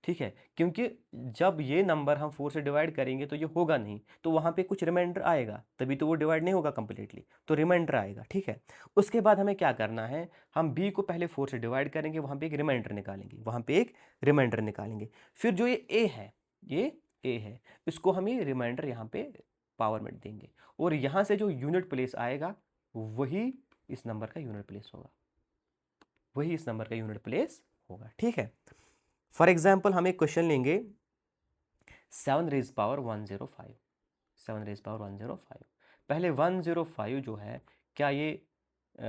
ठीक है, क्योंकि जब ये नंबर हम 4 से डिवाइड करेंगे तो ये होगा नहीं, तो वहाँ पे कुछ रिमाइंडर आएगा, तभी तो वो डिवाइड नहीं होगा कंप्लीटली, तो रिमाइंडर आएगा, ठीक है। उसके बाद हमें क्या करना है, हम b को पहले 4 से डिवाइड करेंगे, वहाँ पे एक रिमाइंडर निकालेंगे, वहाँ पे एक रिमाइंडर निकालेंगे। फिर जो ये a है, ये a है, इसको हम ये रिमाइंडर यहाँ पे पावर में देंगे, और यहाँ से जो यूनिट प्लेस आएगा वही इस नंबर का यूनिट प्लेस होगा, वही इस नंबर का यूनिट प्लेस होगा। ठीक है, फॉर एग्जाम्पल हम एक क्वेश्चन लेंगे 7 रेज पावर 105, 7 रेज पावर 105। पहले 105 जो है, क्या ये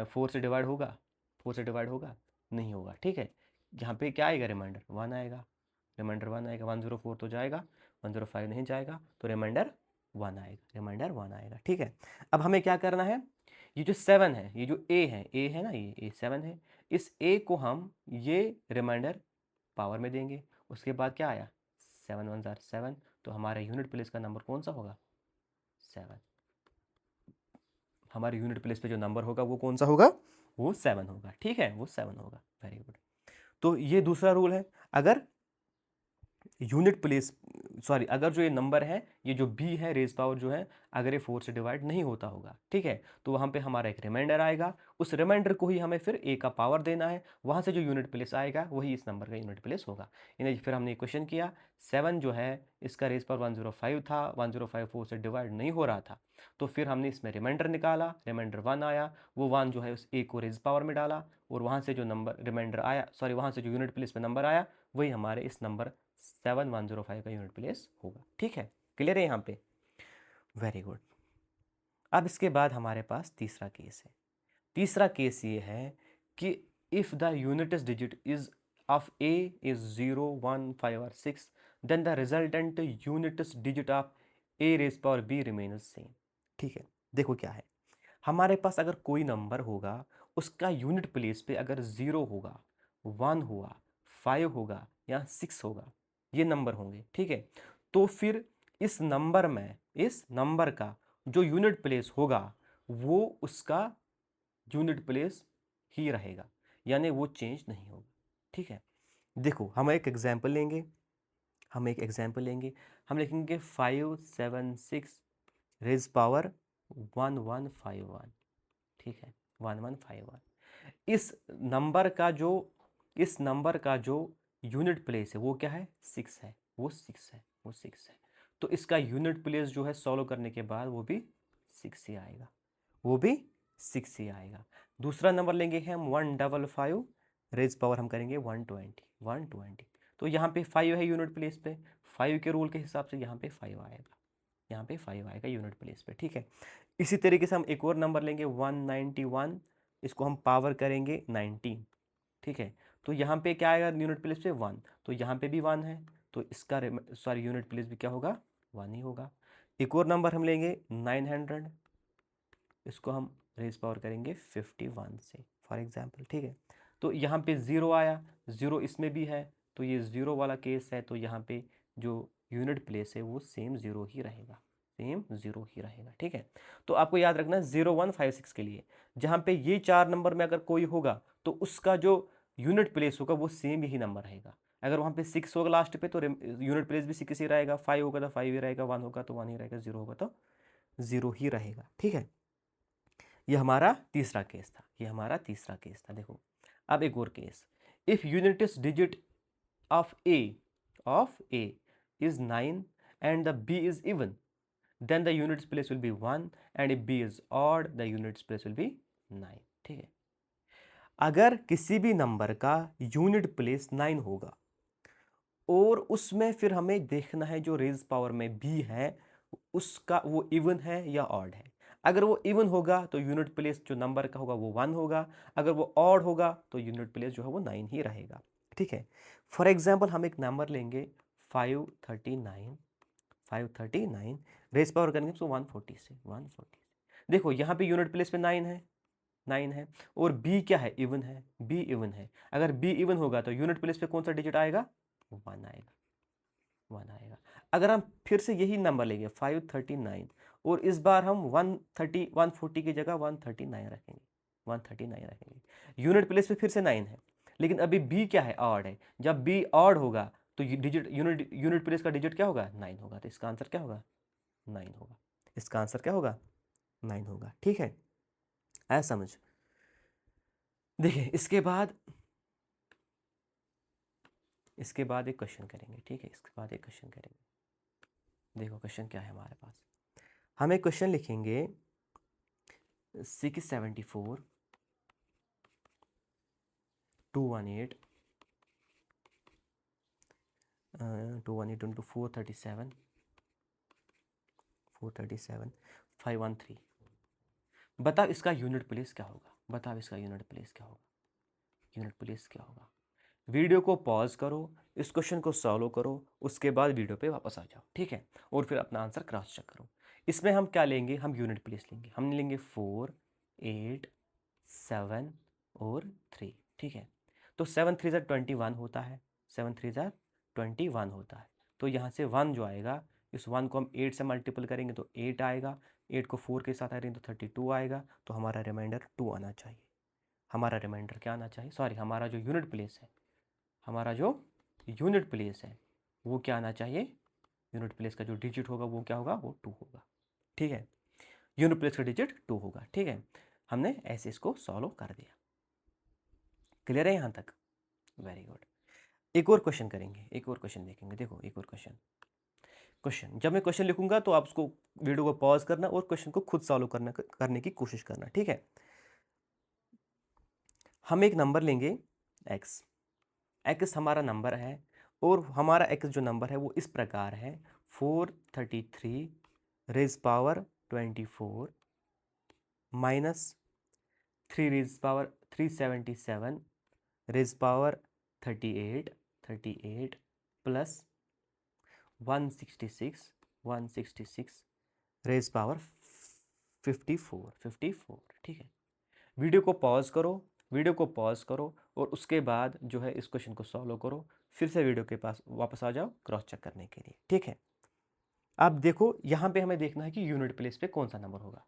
4 से डिवाइड होगा? 4 से डिवाइड होगा? नहीं होगा। ठीक है, यहाँ पे क्या आएगा? रिमाइंडर 1 आएगा, रिमाइंडर 1 आएगा। 104 तो जाएगा, 105 नहीं जाएगा, तो रिमाइंडर 1 आएगा, रिमाइंडर 1 आएगा। ठीक है, अब हमें क्या करना है, ये जो 7 है, ये जो ए है ना, ये 7 है, इस ए को हम ये रिमाइंडर पावर में देंगे। उसके बाद क्या आया? 7 1 जार 7, तो हमारा यूनिट प्लेस का नंबर कौन सा होगा? 7। हमारे यूनिट प्लेस पे जो नंबर होगा वो कौन सा होगा? वो 7 होगा। ठीक है, वो 7 होगा। Very good. तो ये दूसरा रूल है, अगर यूनिट प्लेस, सॉरी, अगर जो ये नंबर है, ये जो बी है रेज पावर जो है, अगर ये 4 से डिवाइड नहीं होता होगा, ठीक है, तो वहाँ पे हमारा एक रिमाइंडर आएगा, उस रिमाइंडर को ही हमें फिर ए का पावर देना है, वहाँ से जो यूनिट प्लेस आएगा वही इस नंबर का यूनिट प्लेस होगा। यानी फिर हमने क्वेश्चन किया, 7 जो है इसका रेज पावर 105 था, 105 4 से डिवाइड नहीं हो रहा था, तो फिर हमने इसमें रिमाइंडर निकाला, रिमाइंडर 1 आया, वो 1 जो है उस ए को रेज पावर में डाला, और वहाँ से जो नंबर रिमाइंडर आया, सॉरी, वहाँ से जो यूनिट प्लेस में नंबर आया वही हमारे इस नंबर 7105 का यूनिट प्लेस होगा। ठीक है, क्लियर है यहाँ पे? Very good. अब इसके बाद हमारे पास तीसरा केस है। तीसरा केस ये है कि if the units digit is of a is 0 1 5 और 6, then the resultant units digit of a raise power b remains same. ठीक है, देखो क्या है, हमारे पास अगर कोई नंबर होगा, उसका यूनिट प्लेस पे अगर 0 होगा, 1 हुआ, 5 होगा या 6 होगा, ये नंबर होंगे। ठीक है, तो फिर इस नंबर में, इस नंबर का जो यूनिट प्लेस होगा वो उसका यूनिट प्लेस ही रहेगा, यानी वो चेंज नहीं होगा। ठीक है, देखो हम एक एग्जांपल लेंगे, हम एक एग्जांपल लेंगे, हम लिखेंगे 5 7 6 रेज पावर 1151। ठीक है, 1151। इस नंबर का जो, इस नंबर का जो यूनिट प्लेस है वो क्या है? 6 है, वो 6 है, वो 6 है। तो इसका यूनिट प्लेस जो है सॉल्व करने के बाद वो भी 6 ही आएगा, वो भी 6 ही आएगा। दूसरा नंबर लेंगे हम 155 रेज पावर हम करेंगे 120, 120। तो यहाँ पे 5 है यूनिट प्लेस पे, 5 के रूल के हिसाब से यहाँ पे 5 आएगा, यहाँ पे 5 आएगा यूनिट प्लेस पे। ठीक है, इसी तरीके से हम एक और नंबर लेंगे 191, इसको हम पावर करेंगे 19। ठीक है, तो यहाँ पे क्या आएगा यूनिट प्लेस पे? 1, तो यहाँ पे भी 1 है, तो इसका सॉरी यूनिट प्लेस भी क्या होगा? 1 ही होगा। एक और नंबर हम लेंगे 900, इसको हम रेज पावर करेंगे 51 से, फॉर एग्जाम्पल। ठीक है, तो यहाँ पे 0 आया, 0 इसमें भी है, तो ये 0 वाला केस है, तो यहाँ पे जो यूनिट प्लेस है वो सेम 0 ही रहेगा, सेम 0 ही रहेगा। ठीक है, तो आपको याद रखना 0156 के लिए जहाँ पे ये 4 नंबर में अगर कोई होगा तो उसका जो यूनिट प्लेस होगा वो सेम ही नंबर रहेगा। अगर वहाँ पे 6 होगा लास्ट पे तो यूनिट प्लेस भी 6 ही रहेगा, 5 होगा तो 5 ही रहेगा, 1 होगा तो 1 ही रहेगा, 0 होगा तो 0 ही रहेगा। ठीक है, ये हमारा तीसरा केस था, ये हमारा तीसरा केस था। देखो अब एक और case, if units digit of a is 9 and the b is even, then the units place will be 1, and if b is odd the units place will be 9। ठीक है, अगर किसी भी नंबर का यूनिट प्लेस 9 होगा और उसमें फिर हमें देखना है जो रेज पावर में b है उसका वो इवन है या ऑड है। अगर वो इवन होगा तो यूनिट प्लेस जो नंबर का होगा वो 1 होगा, अगर वो ऑड होगा तो यूनिट प्लेस जो है वो 9 ही रहेगा। ठीक है, फॉर एग्जाम्पल हम एक नंबर लेंगे 539, 539 रेस पावर करेंगे तो 140 से, 140। देखो यहाँ पे यूनिट प्लेस पे 9 है, 9 है, और b क्या है? इवन है, b इवन है। अगर b इवन होगा तो यूनिट प्लेस पे कौन सा डिजिट आएगा? 1 आएगा, 1 आएगा। अगर हम फिर से यही नंबर लेंगे 539 और इस बार हम 140 की जगह 139 रखेंगे, 139 रखेंगे, यूनिट प्लेस पे फिर से 9 है, लेकिन अभी b क्या है? ऑड है। जब b ऑड होगा तो डिजिट यूनिट प्लेस का डिजिट क्या होगा? 9 होगा, तो इसका आंसर क्या होगा? 9 होगा, इसका आंसर क्या होगा? 9 होगा। ठीक है, आया समझ? देखिए इसके बाद एक क्वेश्चन करेंगे। ठीक है, इसके बाद एक क्वेश्चन करेंगे। देखो क्वेश्चन क्या है हमारे पास, हमें क्वेश्चन लिखेंगे 674 218 218 इंटू 437 513। बताओ इसका यूनिट प्लेस क्या होगा, बताओ इसका यूनिट प्लेस क्या होगा, यूनिट प्लेस क्या होगा। वीडियो को पॉज करो, इस क्वेश्चन को सॉल्व करो, उसके बाद वीडियो पे वापस आ जाओ, ठीक है, और फिर अपना आंसर क्रॉस चेक करो। इसमें हम क्या लेंगे, हम यूनिट प्लेस लेंगे, हम लेंगे 4 8 7 और 3, ठीक है। तो 7 3 21 होता है, 7 3 21 होता है। तो यहाँ से 1 जो आएगा, इस 1 को हम 8 से मल्टीपल करेंगे तो 8 आएगा, 8 को 4 के साथ आएंगे तो 32 आएगा। तो हमारा रिमाइंडर 2 आना चाहिए। हमारा रिमाइंडर क्या आना चाहिए, सॉरी, हमारा जो यूनिट प्लेस है, हमारा जो यूनिट प्लेस है वो क्या आना चाहिए, यूनिट प्लेस का जो डिजिट होगा वो क्या होगा, वो 2 होगा, ठीक है। यूनिट प्लेस का डिजिट 2 होगा, ठीक है। हमने ऐसे इसको सॉल्व कर दिया। क्लियर है यहाँ तक? Very good. एक और क्वेश्चन करेंगे, एक और क्वेश्चन देखेंगे। देखो एक और क्वेश्चन जब मैं क्वेश्चन लिखूंगा तो आप उसको वीडियो को पॉज करना और क्वेश्चन को खुद सॉल्व करने की कोशिश करना, ठीक है। हम एक नंबर लेंगे x, x हमारा नंबर है और हमारा x जो नंबर है वो इस प्रकार है 433 raise power 24 minus 3 raise power 377 raise power 38 plus 166 raise power 54, ठीक है। वीडियो को पॉज करो, वीडियो को पॉज करो और उसके बाद जो है इस क्वेश्चन को सॉल्व करो, फिर से वीडियो के पास वापस आ जाओ क्रॉस चेक करने के लिए, ठीक है। अब देखो यहाँ पे हमें देखना है कि यूनिट प्लेस पे कौन सा नंबर होगा।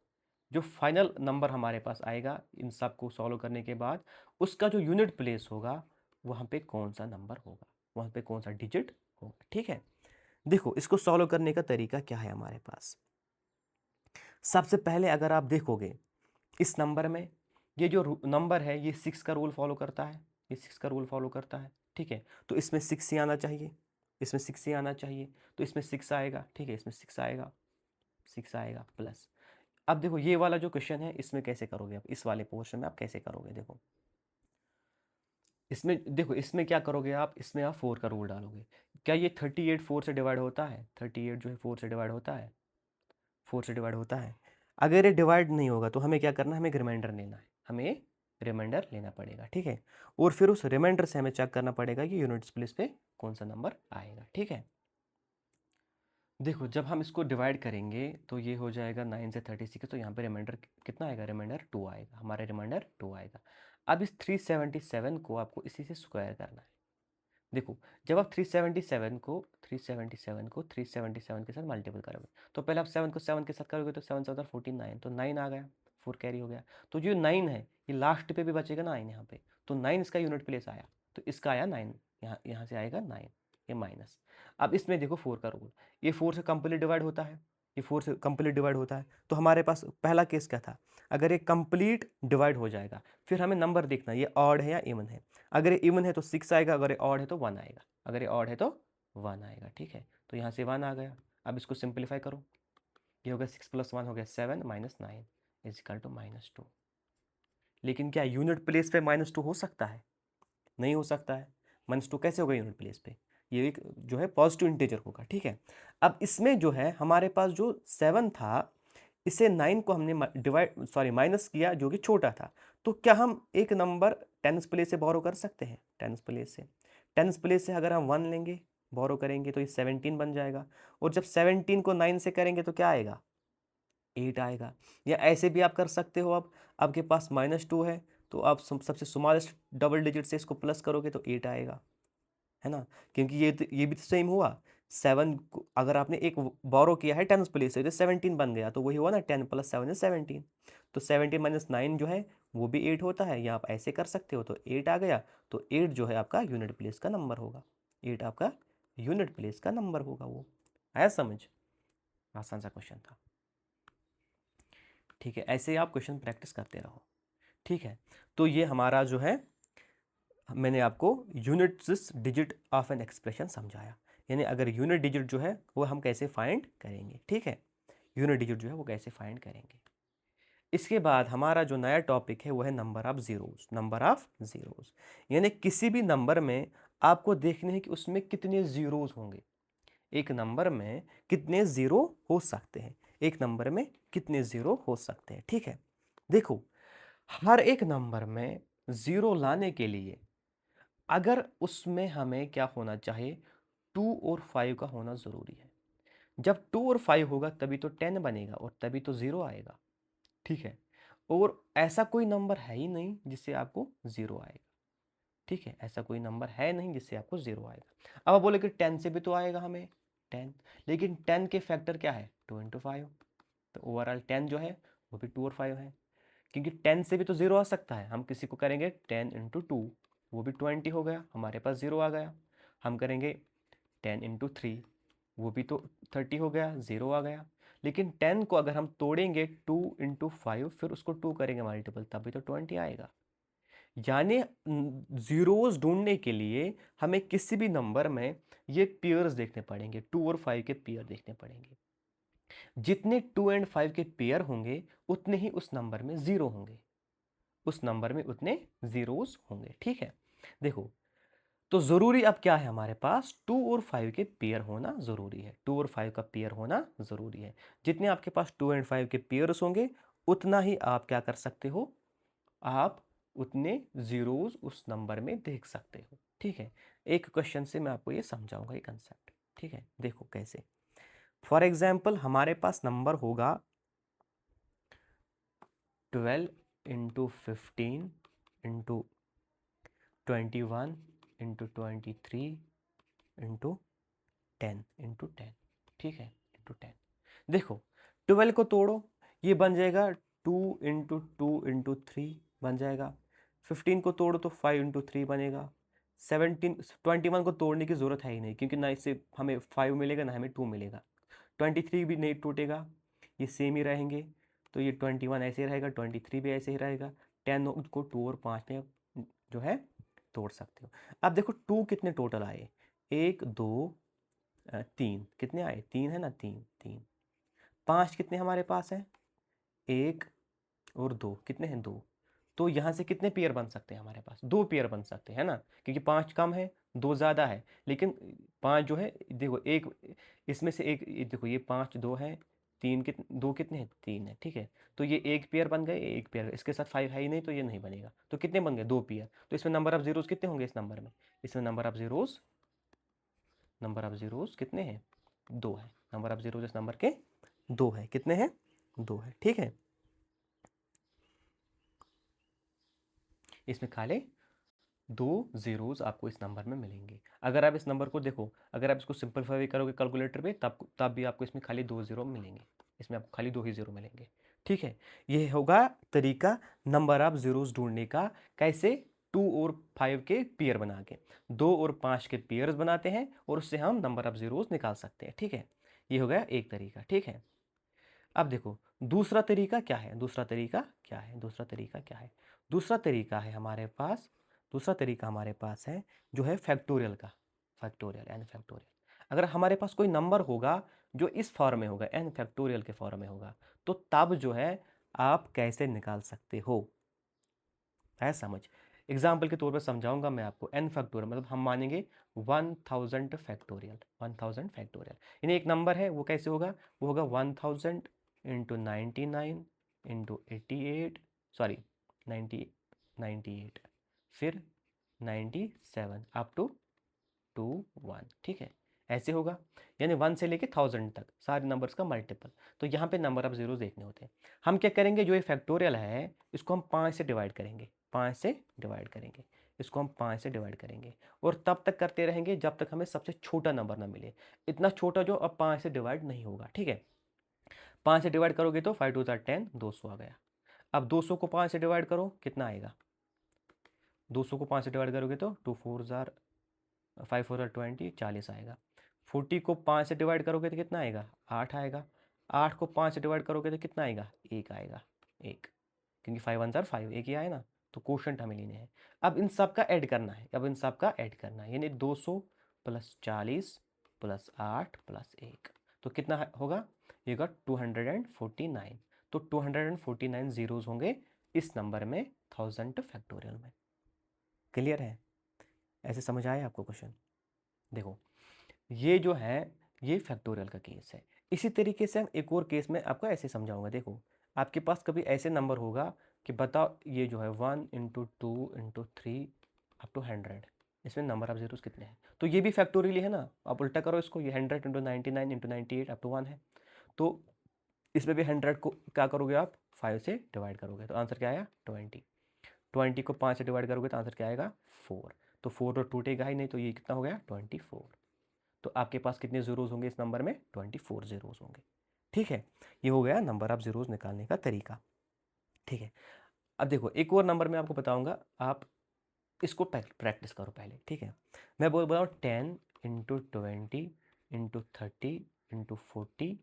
जो फाइनल नंबर हमारे पास आएगा इन सब को सॉल्व करने के बाद, उसका जो यूनिट प्लेस होगा वहाँ पे कौन सा नंबर होगा, वहाँ पे कौन सा डिजिट होगा, ठीक है। देखो इसको सॉल्व करने का तरीका क्या है हमारे पास। सबसे पहले अगर आप देखोगे इस नंबर में, ये जो नंबर है ये 6 का रूल फॉलो करता है, ये 6 का रूल फॉलो करता है, ठीक है। तो इसमें 6 ही आना चाहिए, इसमें 6 ही आना चाहिए, तो इसमें 6 आएगा, ठीक है, इसमें 6 आएगा, 6 आएगा प्लस। अब देखो ये वाला जो क्वेश्चन है इसमें कैसे करोगे आप, इस वाले पोर्शन में आप कैसे करोगे, देखो इसमें, देखो इसमें क्या करोगे आप, इसमें आप 4 का रूल डालोगे। क्या ये 38 4 से डिवाइड होता है, 38 जो है 4 से डिवाइड होता है, 4 से डिवाइड होता है। अगर ये डिवाइड नहीं होगा तो हमें क्या करना है, हमें एक रिमाइंडर लेना है, हमें रिमाइंडर लेना पड़ेगा, ठीक है। और फिर उस रिमाइंडर से हमें चेक करना पड़ेगा कि यूनिट्स प्लेस पे कौन सा नंबर आएगा, ठीक है। देखो जब हम इसको डिवाइड करेंगे तो ये हो जाएगा 9 से 36, तो यहाँ पे रिमाइंडर कितना आएगा, रिमाइंडर 2 आएगा, हमारा रिमाइंडर 2 आएगा। अब इस 377 को आपको इसी से स्क्वायर करना है। देखो जब आप 377 के साथ मल्टीपल करोगे, तो पहले आप 7 को 7 के साथ करोगे तो 7 7 49, तो 9 आ गया, 4 कैरी हो गया। तो जो 9 है ये लास्ट पे भी बचेगा 9 यहाँ पे, तो 9 इसका यूनिट प्लेस आया, तो इसका आया 9, यहाँ से आएगा 9, ये माइनस। अब इसमें देखो 4 का रूल, ये 4 से कंप्लीट डिवाइड होता है, ये 4 से कंप्लीट डिवाइड होता है। तो हमारे पास पहला केस क्या था, अगर ये कंप्लीट डिवाइड हो जाएगा फिर हमें नंबर देखना ये ऑड है या इवन है। अगर ये इवन है तो 6 आएगा, अगर ये ऑड है तो 1 आएगा, अगर ये ऑड है तो 1 आएगा, ठीक है। तो यहाँ से 1 आ गया। अब इसको सिंप्लीफाई करो, ये हो गया 6 + 1 हो गया 7 - 9 = -2। लेकिन क्या यूनिट प्लेस पे -2 हो सकता है? नहीं हो सकता है। -2 कैसे होगा यूनिट प्लेस पे, ये एक जो है पॉजिटिव इंटीजर होगा, ठीक है। अब इसमें जो है हमारे पास जो 7 था, इसे 9 को हमने माइनस किया जो कि छोटा था। तो क्या हम एक नंबर 10th प्लेस से बोरो कर सकते हैं, 10th प्लेस से, 10th प्लेस से अगर हम 1 लेंगे बोरो करेंगे तो ये 17 बन जाएगा। और जब 17 को 9 से करेंगे तो क्या आएगा, 8 आएगा। या ऐसे भी आप कर सकते हो, अब आपके पास -2 है तो आप सबसे स्मॉलेस्ट डबल डिजिट से इसको प्लस करोगे तो 8 आएगा, है ना। क्योंकि ये भी तो सेम हुआ, 7 को अगर आपने एक बोरो किया है 10th प्लेस से तो 17 बन गया, तो वही हुआ ना, 10 + 7 = 17। तो 17 - 9 जो है वो भी 8 होता है, या आप ऐसे कर सकते हो, तो 8 आ गया। तो 8 जो है आपका यूनिट प्लेस का नंबर होगा, 8 आपका यूनिट प्लेस का नंबर होगा। वो आया समझ, आसान सा क्वेश्चन था, ठीक है। ऐसे ही आप क्वेश्चन प्रैक्टिस करते रहो, ठीक है। तो ये हमारा जो है, मैंने आपको units digit of an expression समझाया, यानी अगर यूनिट डिजिट जो है वो हम कैसे फाइंड करेंगे, ठीक है। यूनिट डिजिट जो है वो कैसे फाइंड करेंगे। इसके बाद हमारा जो नया टॉपिक है वो है number of zeros. Number of zeros यानी किसी भी नंबर में आपको देखने हैं कि उसमें कितने ज़ीरोज़ होंगे। एक नंबर में कितने ज़ीरो हो सकते हैं, एक नंबर में कितने ज़ीरो हो सकते हैं। ठीक है, देखो हर एक नंबर में ज़ीरो लाने के लिए अगर उसमें हमें क्या होना चाहिए, 2 और 5 का होना ज़रूरी है। जब 2 और 5 होगा तभी तो 10 बनेगा और तभी तो ज़ीरो आएगा। ठीक है, और ऐसा कोई नंबर है ही नहीं जिससे आपको ज़ीरो आएगा। ठीक है, ऐसा कोई नंबर है नहीं जिससे आपको ज़ीरो आएगा। अब आप बोले कि 10 से भी तो आएगा हमें 10, लेकिन 10 के फैक्टर क्या है, 2 इंटू 5। तो ओवरऑल 10 जो है वो भी 2 और 5 है, क्योंकि 10 से भी तो ज़ीरो आ सकता है। हम किसी को करेंगे 10 इंटू 2, वो भी 20 हो गया, हमारे पास ज़ीरो आ गया। हम करेंगे 10 इंटू 3, वो भी तो 30 हो गया, ज़ीरो आ गया। लेकिन 10 को अगर हम तोड़ेंगे 2 इंटू 5, फिर उसको 2 करेंगे मल्टीपल, तभी तो 20 आएगा। यानी ज़ीरोज़ ढूंढने के लिए हमें किसी भी नंबर में ये पेयर्स देखने पड़ेंगे, 2 और 5 के पेयर देखने पड़ेंगे। जितने 2 एंड 5 के पेयर होंगे उतने ही उस नंबर में ज़ीरो होंगे, उस नंबर में उतने ज़ीरोज़ होंगे। ठीक है, देखो तो ज़रूरी अब क्या है, हमारे पास 2 और 5 के पेयर होना ज़रूरी है। 2 और 5 का पेयर होना ज़रूरी है। जितने आपके पास 2 एंड 5 के पेयर्स होंगे उतना ही आप क्या कर सकते हो, आप उतने ज़ीरोज़ उस नंबर में देख सकते हो। ठीक है, एक क्वेश्चन से मैं आपको ये समझाऊंगा ये कंसेप्ट। ठीक है, देखो कैसे। फॉर एग्जाम्पल हमारे पास नंबर होगा 12 into 15 into 21 into 23 into 10 into 10। ठीक है, इंटू 10। देखो 12 को तोड़ो, ये बन जाएगा 2 इंटू 2 इंटू 3 बन जाएगा। 15 को तोड़ो तो 5 इंटू 3 बनेगा। 21 को तोड़ने की ज़रूरत है ही नहीं, क्योंकि ना इससे हमें 5 मिलेगा ना हमें 2 मिलेगा। 23 भी नहीं टूटेगा, ये सेम ही रहेंगे। तो ये 21 ऐसे ही रहेगा, 23 भी ऐसे ही रहेगा। 10 को 2 और 5 में जो है तोड़ सकते हो। अब देखो 2 कितने टोटल आए, 1 2 3, कितने आए, 3 है ना, 3 3। 5 कितने हमारे पास है, 1 और 2, कितने हैं, 2। तो यहाँ से कितने पेयर बन सकते हैं, हमारे पास 2 पेयर बन सकते हैं ना, क्योंकि 5 कम है 2 ज़्यादा है। लेकिन 5 जो है, देखो एक इसमें से एक, देखो ये 5 2 है, 3 कितने, 2 कितने हैं, 3 है। ठीक है, तो ये एक पेयर बन गए, एक पेयर, इसके साथ 5 है ही नहीं तो ये नहीं बनेगा। तो कितने बन गए, 2 पेयर। तो इसमें नंबर ऑफ जीरोज़ कितने होंगे इस नंबर में, इसमें नंबर ऑफ जीरोज़ कितने हैं, 2 है। नंबर ऑफ जीरोज़ इस नंबर के 2 है, कितने हैं, 2 है। ठीक है, इसमें खाली 2 ज़ीरोज़ आपको इस नंबर में मिलेंगे। अगर आप इस नंबर को देखो, अगर आप इसको सिंपलीफाई करोगे कैलकुलेटर पे, तब भी आपको इसमें खाली 2 ज़ीरो मिलेंगे, इसमें आपको खाली 2 ही ज़ीरो मिलेंगे। ठीक है, ये होगा तरीका नंबर ऑफ ज़ीरोज़ ढूंढने का। कैसे, 2 और 5 के पेयर बना के 2 और 5 के पेयर्स बनाते हैं और उससे हम नंबर ऑफ ज़ीरोज़ निकाल सकते हैं। ठीक है, ये हो गया एक तरीका। ठीक है, अब देखो दूसरा तरीका क्या है, दूसरा तरीका क्या है, दूसरा तरीका क्या है, दूसरा तरीका है हमारे पास, दूसरा तरीका हमारे पास है जो है फैक्टोरियल का, फैक्टोरियल एन फैक्टोरियल। अगर हमारे पास कोई नंबर होगा जो इस फॉर्म में होगा, एन फैक्टोरियल के फॉर्म में होगा, तो तब जो है आप कैसे निकाल सकते हो, है समझ। एग्जाम्पल के तौर पर समझाऊंगा मैं आपको। एन फैक्टोरियल मतलब हम मानेंगे 1000 फैक्टोरियल, 1000 फैक्टोरियल। यानी एक नंबर है वो कैसे होगा, वो होगा 1000 इंटू 99 इंटू 88, सॉरी 98, फिर 97 अप टू 1। ठीक है, ऐसे होगा। यानी 1 से लेके 1000 तक सारे नंबर्स का मल्टीपल। तो यहाँ पे नंबर ऑफ जीरोस देखने होते हैं। हम क्या करेंगे, जो ये फैक्टोरियल है इसको हम 5 से डिवाइड करेंगे, 5 से डिवाइड करेंगे, इसको हम 5 से डिवाइड करेंगे और तब तक करते रहेंगे जब तक हमें सबसे छोटा नंबर ना मिले, इतना छोटा जो अब 5 से डिवाइड नहीं होगा। ठीक है, 5 से डिवाइड करोगे तो 5 2 10, 200 आ गया। अब 200 को 5 से डिवाइड करो, कितना आएगा, 200 को 5 से डिवाइड करोगे तो 2 4 जार 5 4 20, 40 आएगा। 40 को 5 से डिवाइड करोगे तो कितना आएगा, 8 आएगा। 8 को 5 से डिवाइड करोगे तो कितना आएगा, 1 आएगा, 1, क्योंकि 5 1 जार 5, एक ही आए ना। तो क्वोशंट हमें लेने हैं। अब इन सब का ऐड करना है, अब इन सब का ऐड करना है, यानी 200 प्लस 40 प्लस 8 प्लस 1, तो कितना होगा, ये होगा 249। तो 249 ज़ीरोज़ होंगे इस नंबर में 1000 फैक्टोरियल में। क्लियर है? ऐसे समझ आया आपको क्वेश्चन? देखो ये जो है ये फैक्टोरियल का केस है। इसी तरीके से हम एक और केस में आपको ऐसे समझाऊंगा। देखो आपके पास कभी ऐसे नंबर होगा कि बताओ ये जो है 1 इंटू 2 इंटू 3 अप टू 100, इसमें नंबर ऑफ जीरोस कितने हैं? तो ये भी फैक्टोरियल है ना। आप उल्टा करो इसको, ये 100 इंटू 99 इंटू 98 अप टू 1 है। तो इसमें भी 100 को क्या करोगे आप 5 से डिवाइड करोगे तो आंसर क्या आया 20। 20 को 5 से डिवाइड करोगे तो आंसर क्या आएगा 4। तो 4 तो टूटेगा ही नहीं, तो ये कितना हो गया 24। तो आपके पास कितने ज़ीरोज़ होंगे इस नंबर में 24 ज़ीरोज़ होंगे। ठीक है, ये हो गया नंबर ऑफ ज़ीरोज़ निकालने का तरीका। ठीक है, अब देखो एक और नंबर मैं आपको बताऊंगा, आप इसको प्रैक्टिस करो पहले। ठीक है, मैं बोल रहा हूँ 10 into 20 into 30 into 40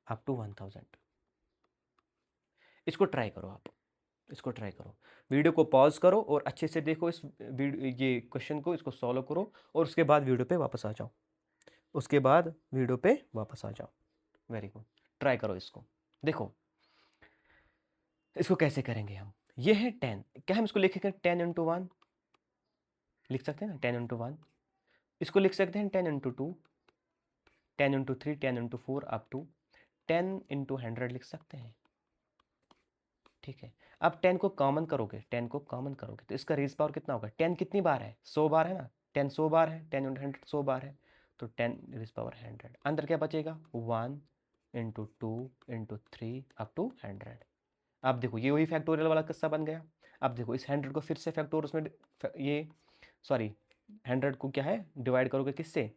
up to 1000। इसको ट्राई करो आप, इसको ट्राई करो। वीडियो को पॉज करो और अच्छे से देखो इस ये क्वेश्चन को, इसको सॉल्व करो और उसके बाद वीडियो पे वापस आ जाओ। उसके बाद वीडियो पे वापस आ जाओ। वेरी गुड, ट्राई करो इसको। देखो इसको कैसे करेंगे हम, ये है 10, क्या हम इसको लिखेंगे 10 इंटू 1 लिख सकते हैं ना, 10 इंटू 1। इसको लिख सकते हैं 10 into 2, 10 into 3, 10 into 4 up to 10 into 100 लिख सकते हैं। ठीक है, अब 10 को कॉमन करोगे, 10 को कॉमन करोगे तो इसका रेज पावर कितना होगा? 10 कितनी बार है? 100 बार है ना, 10 100 बार है, 10 इंटू 100 100 बार है, तो 10 रेज पावर 100। अंदर क्या बचेगा 1 इंटू 2 इंटू 3 अप टू 100। अब देखो ये वही फैक्टोरियल वाला किस्सा बन गया। अब देखो इस 100 को फिर से फैक्टोरियल में ये सॉरी 100 को क्या है डिवाइड करोगे किससे?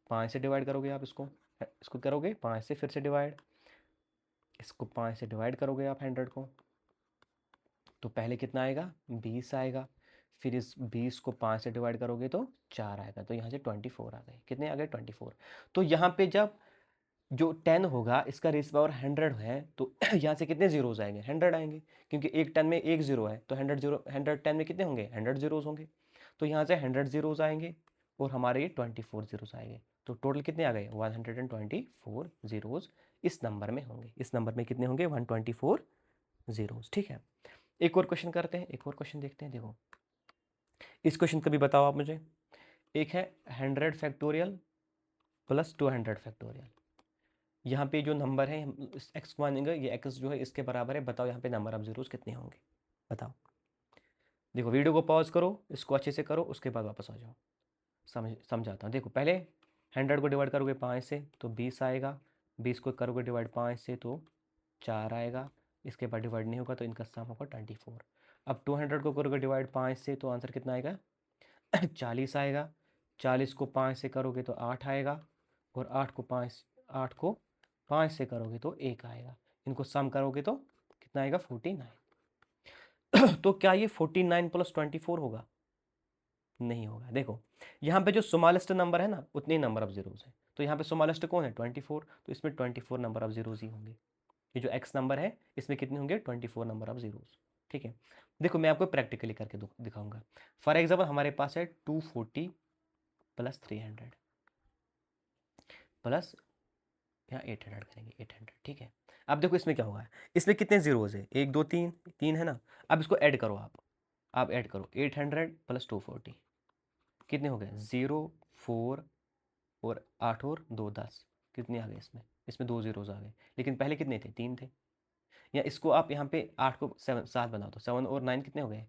5 से डिवाइड करोगे आप इसको, इसको करोगे 5 से फिर से डिवाइड, इसको 5 से डिवाइड करोगे आप 100 को, तो पहले कितना आएगा 20 आएगा, फिर इस 20 को 5 से डिवाइड करोगे तो 4 आएगा, तो यहाँ से 24 आ गए। कितने आ गए 24। तो यहाँ पे जब जो 10 होगा इसका रेस पावर 100 है, तो यहाँ से कितने जीरोस आएंगे 100 आएंगे, क्योंकि एक 10 में एक जीरो है, तो 100 जीरो 100 10 में कितने होंगे 100 जीरोस होंगे, तो यहाँ से 100 जीरोस आएंगे और हमारे ये 24 जीरोस आएंगे। तो टोटल कितने आ गए 124 जीरोस इस नंबर में होंगे। इस नंबर में कितने होंगे 124 जीरोस। ठीक है, एक और क्वेश्चन करते हैं, एक और क्वेश्चन देखते हैं। देखो इस क्वेश्चन का भी बताओ आप मुझे। एक है 100 फैक्टोरियल प्लस 200 फैक्टोरियल। यहाँ पे जो नंबर है एक्स को मानेंगे, ये एक्स जो है इसके बराबर है। बताओ यहाँ पे नंबर ऑफ जीरोस कितने होंगे, बताओ। देखो वीडियो को पॉज करो, इसको अच्छे से करो, उसके बाद वापस आ जाओ। समझाता हूँ। देखो पहले 100 को डिवाइड करोगे 5 से तो 20 आएगा, 20 को करोगे डिवाइड 5 से तो 4 आएगा, इसके बाद डिवाइड नहीं होगा तो इनका सम होगा 24। अब 200 को करोगे डिवाइड 5 से तो आंसर कितना आएगा 40 आएगा, 40 को 5 से करोगे तो 8 आएगा, और 8 को 5 से करोगे तो 1 आएगा। इनको सम करोगे तो कितना आएगा 49। तो क्या ये 49 प्लस 24 होगा? नहीं होगा। देखो यहाँ पे जो स्मॉलेस्ट नंबर है ना उतने नंबर ऑफ जीरोस है, तो यहाँ पे स्मॉलेस्ट कौन है 24, तो इसमें 24 नंबर ऑफ जीरोस ही होंगे। ये जो एक्स नंबर है इसमें कितने होंगे 24 नंबर ऑफ जीरोस। ठीक है, देखो मैं आपको प्रैक्टिकली करके दिखाऊंगा। फॉर एग्जाम्पल हमारे पास है 240 प्लस 300 प्लस यहाँ 800 करेंगे 800। ठीक है, अब देखो इसमें क्या होगा, इसमें कितने जीरोज है 1 2 3 3 है ना। अब इसको ऐड करो आप ऐड करो 800 प्लस 240 कितने हो गए 0 4 और 8 और 2 10, कितने आ गए इसमें? इसमें 2 जीरोज आ गए, लेकिन पहले कितने थे 3 थे। या इसको आप यहाँ पे 8 को 7 बना दो, 7 और 9 कितने हो गए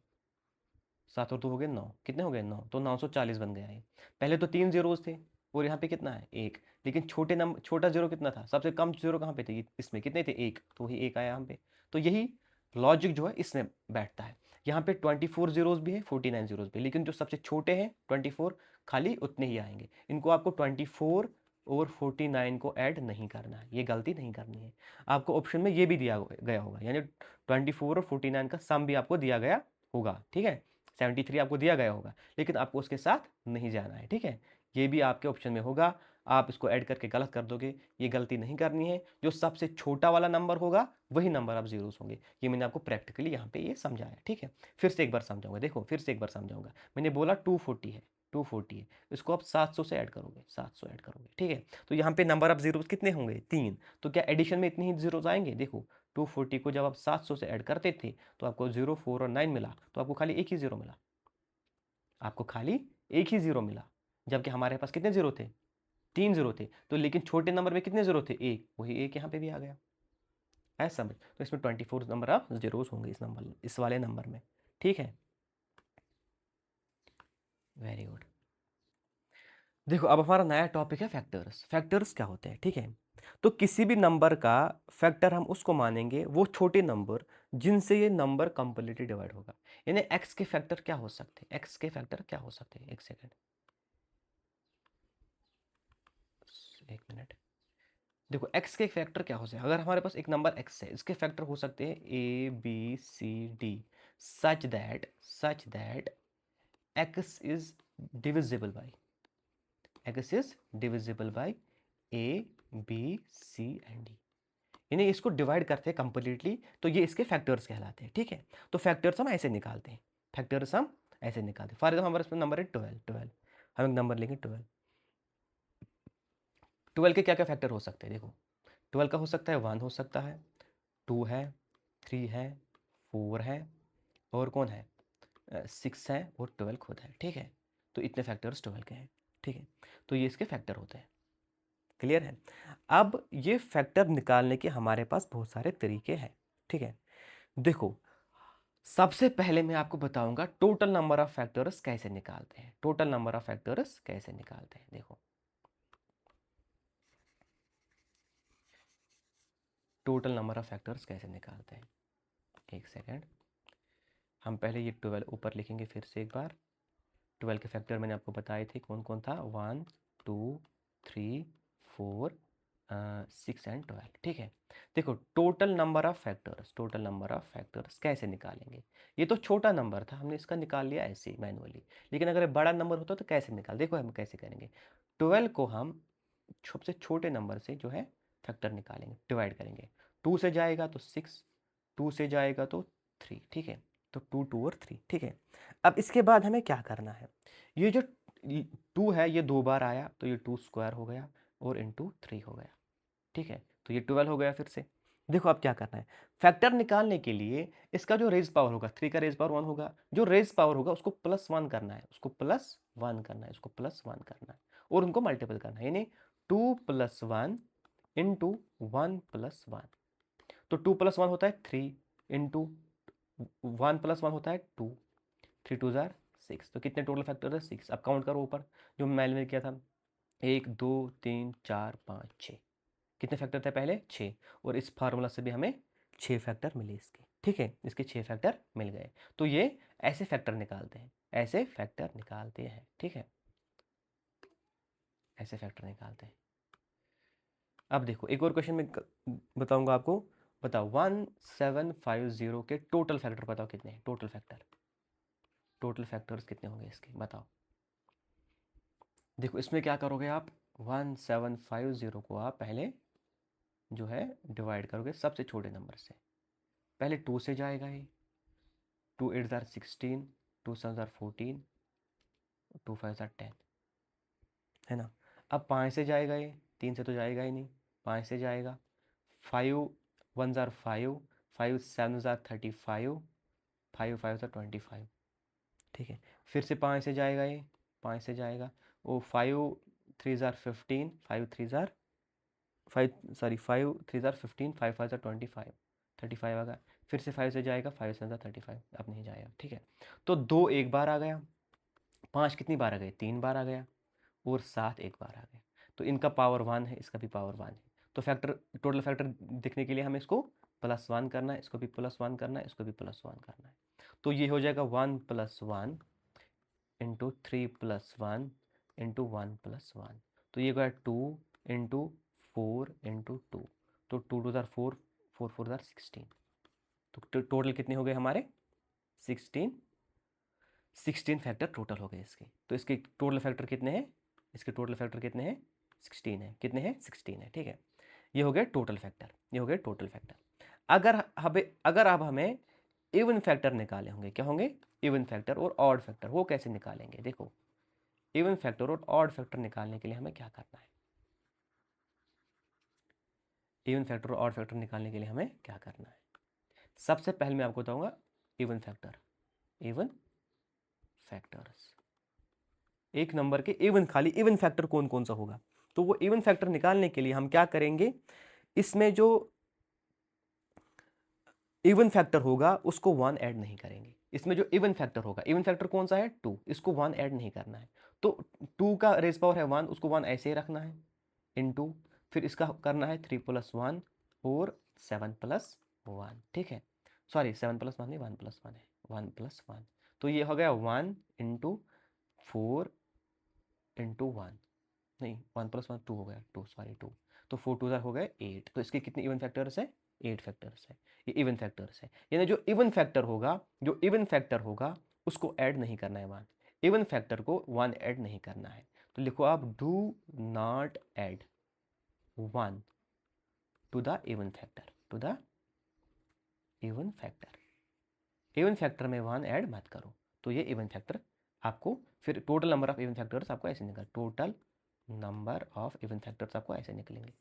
7 और 2 हो गए 9, कितने हो गए 9, तो 940 बन गया ये। पहले तो 3 जीरोज थे और यहाँ पे कितना है 1, लेकिन छोटा जीरो कितना था, सबसे कम जीरो कहाँ पे थे इसमें कितने थे 1, तो वही 1 आया यहाँ पे। तो यही लॉजिक जो है इसमें बैठता है। यहाँ पे 24 जीरोज भी है 49 जीरोज भी, लेकिन जो सबसे छोटे हैं 24 खाली उतने ही आएंगे। इनको आपको 24 और 49 को ऐड नहीं करना है, ये गलती नहीं करनी है। आपको ऑप्शन में ये भी दिया गया होगा, यानी 24 और 49 का सम भी आपको दिया गया होगा। ठीक है, 73 आपको दिया गया होगा, लेकिन आपको उसके साथ नहीं जाना है। ठीक है, ये भी आपके ऑप्शन में होगा, आप इसको ऐड करके गलत कर दोगे, ये गलती नहीं करनी है। जो सबसे छोटा वाला नंबर होगा वही नंबर ऑफ जीरोस होंगे। ये मैंने आपको प्रैक्टिकली यहाँ पे ये समझाया। ठीक है, फिर से एक बार समझाऊंगा। देखो फिर से एक बार समझाऊंगा। मैंने बोला 240 है, 240 है, इसको आप 700 से ऐड करोगे, 700 ऐड करोगे, ठीक है। तो यहाँ पे नंबर ऑफ जीरोस कितने होंगे, 3। तो क्या एडिशन में इतने ही जीरोस आएंगे, देखो 240 को जब आप 700 से ऐड करते थे तो आपको 0, 4 और 9 मिला, तो आपको खाली एक ही जीरो मिला, आपको खाली एक ही जीरो मिला, जबकि हमारे पास कितने जीरो थे, 3 जीरो थे। तो लेकिन छोटे नंबर में कितने जीरो थे, एक, वही एक यहाँ पे भी आ गया, है समझ। तो इसमें 24 नंबर ऑफ जीरोस होंगे इस वाले नंबर में, ठीक है। Very good. देखो अब हमारा नया टॉपिक है फैक्टर्स। फैक्टर्स क्या होते हैं, ठीक है। तो किसी भी नंबर का फैक्टर हम उसको मानेंगे वो छोटे नंबर जिनसे ये नंबर कंप्लीटली डिवाइड होगा। यानी एक्स के फैक्टर क्या हो सकते हैं, एक्स के फैक्टर क्या हो सकते हैं, एक सेकेंड, एक मिनट। देखो एक्स के फैक्टर क्या हो सकते हैं, अगर हमारे पास एक नंबर एक्स है, इसके फैक्टर हो सकते हैं a b c d, such that x is divisible by, x is divisible by a b c and d, यानी इसको डिवाइड करते हैं कंप्लीटली, तो ये इसके फैक्टर्स कहलाते हैं, ठीक है। तो फैक्टर्स हम ऐसे निकालते हैं, फैक्टर्स हम ऐसे निकालते हैं। फॉर एग्जाम्पल हमारे पास नंबर है 12, हम एक नंबर लेंगे 12, 12 के क्या क्या फैक्टर हो सकते हैं, देखो 12 का हो सकता है 1 हो सकता है, 2 है, 3 है, 4 है, और कौन है, 6 है, और 12 खुद है, ठीक है। तो इतने फैक्टर्स 12 के हैं, ठीक है। तो ये इसके फैक्टर होते हैं, क्लियर है। अब ये फैक्टर निकालने के हमारे पास बहुत सारे तरीके हैं, ठीक है। देखो सबसे पहले मैं आपको बताऊंगा टोटल नंबर ऑफ फैक्टर्स कैसे निकालते हैं, टोटल नंबर ऑफ फैक्टर्स कैसे निकालते हैं। देखो टोटल नंबर ऑफ फैक्टर्स कैसे निकालते हैं, एक सेकेंड। हम पहले ये 12 ऊपर लिखेंगे फिर से एक बार। 12 के फैक्टर मैंने आपको बताए थे कौन कौन था, 1 2 3 4 6 एंड 12, ठीक है। देखो total number of factors, total number of factors कैसे निकालेंगे। ये तो छोटा नंबर था, हमने इसका निकाल लिया ऐसे ही मैनुअली, लेकिन अगर बड़ा नंबर होता तो कैसे निकाल, देखो हम कैसे करेंगे। 12 को हम सबसे छोटे नंबर से जो है फैक्टर निकालेंगे, डिवाइड करेंगे। 2 से जाएगा तो 6, 2 से जाएगा तो 3, ठीक है। तो 2 2 और 3, ठीक है। अब इसके बाद हमें क्या करना है, ये जो 2 है ये 2 बार आया तो ये 2 स्क्वायर हो गया और इंटू 3 हो गया, ठीक है। तो ये 12 हो गया फिर से। देखो अब क्या करना है, फैक्टर निकालने के लिए इसका जो रेज पावर होगा, 3 का रेज पावर 1 होगा, जो रेज पावर होगा उसको +1 करना है, उसको +1 करना है, उसको +1 करना है, और उनको मल्टीपल करना है, यानी 2 + 1 इंटू 1 + 1। तो 2 + 1 होता है 3 इंटू 1 + 1 होता है 2, 3 2 जार 6। तो कितने टोटल फैक्टर है, 6। अब काउंट करो ऊपर जो मैंने किया था, 1 2 3 4 5 6, कितने फैक्टर थे पहले, 6। और इस फार्मूला से भी हमें 6 फैक्टर मिले इसके, ठीक है, इसके 6 फैक्टर मिल गए। तो ये ऐसे फैक्टर निकालते हैं, ऐसे फैक्टर निकालते हैं, ठीक है, ऐसे फैक्टर निकालते हैं। अब देखो एक और क्वेश्चन में बताऊंगा आपको, बताओ 1750 के टोटल फैक्टर बताओ कितने हैं, टोटल फैक्टर, टोटल फैक्टर्स कितने होंगे इसके बताओ। देखो इसमें क्या करोगे आप, 1750 को आप पहले जो है डिवाइड करोगे सबसे छोटे नंबर से, पहले 2 से जाएगा ये, 2 8 जार 16, 2 7 जार 14, 2 5 जार 10, है ना। अब 5 से जाएगा ये, 3 से तो जाएगा ही नहीं, 5 से जाएगा, 5 1 जार 5, 5 7 जार 35, 5 5 जार 25, ठीक है। फिर से 5 से जाएगा ये, 5 से जाएगा, वो 5 3 jar 15, 5 3 jar 5 sorry 5 3 jar 15, 5 5 jar 25, 35 आ गया। फिर से 5 से जाएगा, 5 7 जार 35, अब नहीं जाएगा, ठीक है। तो 2 एक बार आ गया, 5 कितनी बार आ गए, 3 बार आ गया, और 7 एक बार आ गया। तो इनका पावर 1 है, इसका भी पावर 1 है। तो फैक्टर, टोटल फैक्टर दिखने के लिए हमें इसको +1 करना है, इसको भी +1 करना है, इसको भी +1 करना है। तो ये हो जाएगा 1 + 1 इंटू 3 + 1 इंटू 1 + 1। तो ये गया 2 इंटू 4 इंटू 2, तो 2 2 जार 4, 4 4 जार 16। तो टोटल कितने हो गए हमारे, 16, 16 फैक्टर टोटल हो गए इसके। तो इसके टोटल फैक्टर कितने हैं, इसके टोटल फैक्टर कितने हैं, 16 है, कितने हैं, 16 है, ठीक है। ये हो गए टोटल फैक्टर, ये हो गए टोटल फैक्टर। अगर अब हमें इवन फैक्टर निकाले होंगे, क्या होंगे, इवन फैक्टर और ऑड फैक्टर, वो कैसे निकालेंगे। देखो इवन फैक्टर और ऑड फैक्टर निकालने के लिए हमें क्या करना है? इवन फैक्टर और ऑड फैक्टर निकालने के लिए हमें क्या करना है? सबसे पहले मैं आपको बताऊंगा इवन फैक्टर। इवन फैक्टर्स, एक नंबर के इवन, खाली इवन फैक्टर कौन कौन सा होगा। तो वो इवन फैक्टर निकालने के लिए हम क्या करेंगे, इसमें जो इवन फैक्टर होगा उसको 1 ऐड नहीं करेंगे। इसमें जो इवन फैक्टर होगा, इवन फैक्टर कौन सा है? 2, इसको 1 ऐड नहीं करना है। तो 2 का रेज पावर है 1, उसको 1 ऐसे ही रखना है इनटू, फिर इसका करना है 3 + 1 और 7 + 1, ठीक है। सॉरी 7 + 1 नहीं, 1 + 1 है, 1 + 1। तो ये हो गया 1 × 4 × 1, नहीं 1 + 1 2 हो गया, 2 सॉरी 2। तो 4 2 हो गए 8। तो इसके कितने इवन फैक्टर्स है? 8 फैक्टर्स है। ये इवन फैक्टर्स है, यानी जो इवन फैक्टर होगा, जो इवन फैक्टर होगा उसको ऐड नहीं करना है 1, इवन फैक्टर को 1 ऐड नहीं करना है। तो लिखो आप do not add 1 to the even factor, to the even factor. Even factor में 1 ऐड मत करो। तो ये इवन फैक्टर आपको, फिर total number of even factors आपको ऐसे निकल, total number of even factors आपको ऐसे निकलेंगे।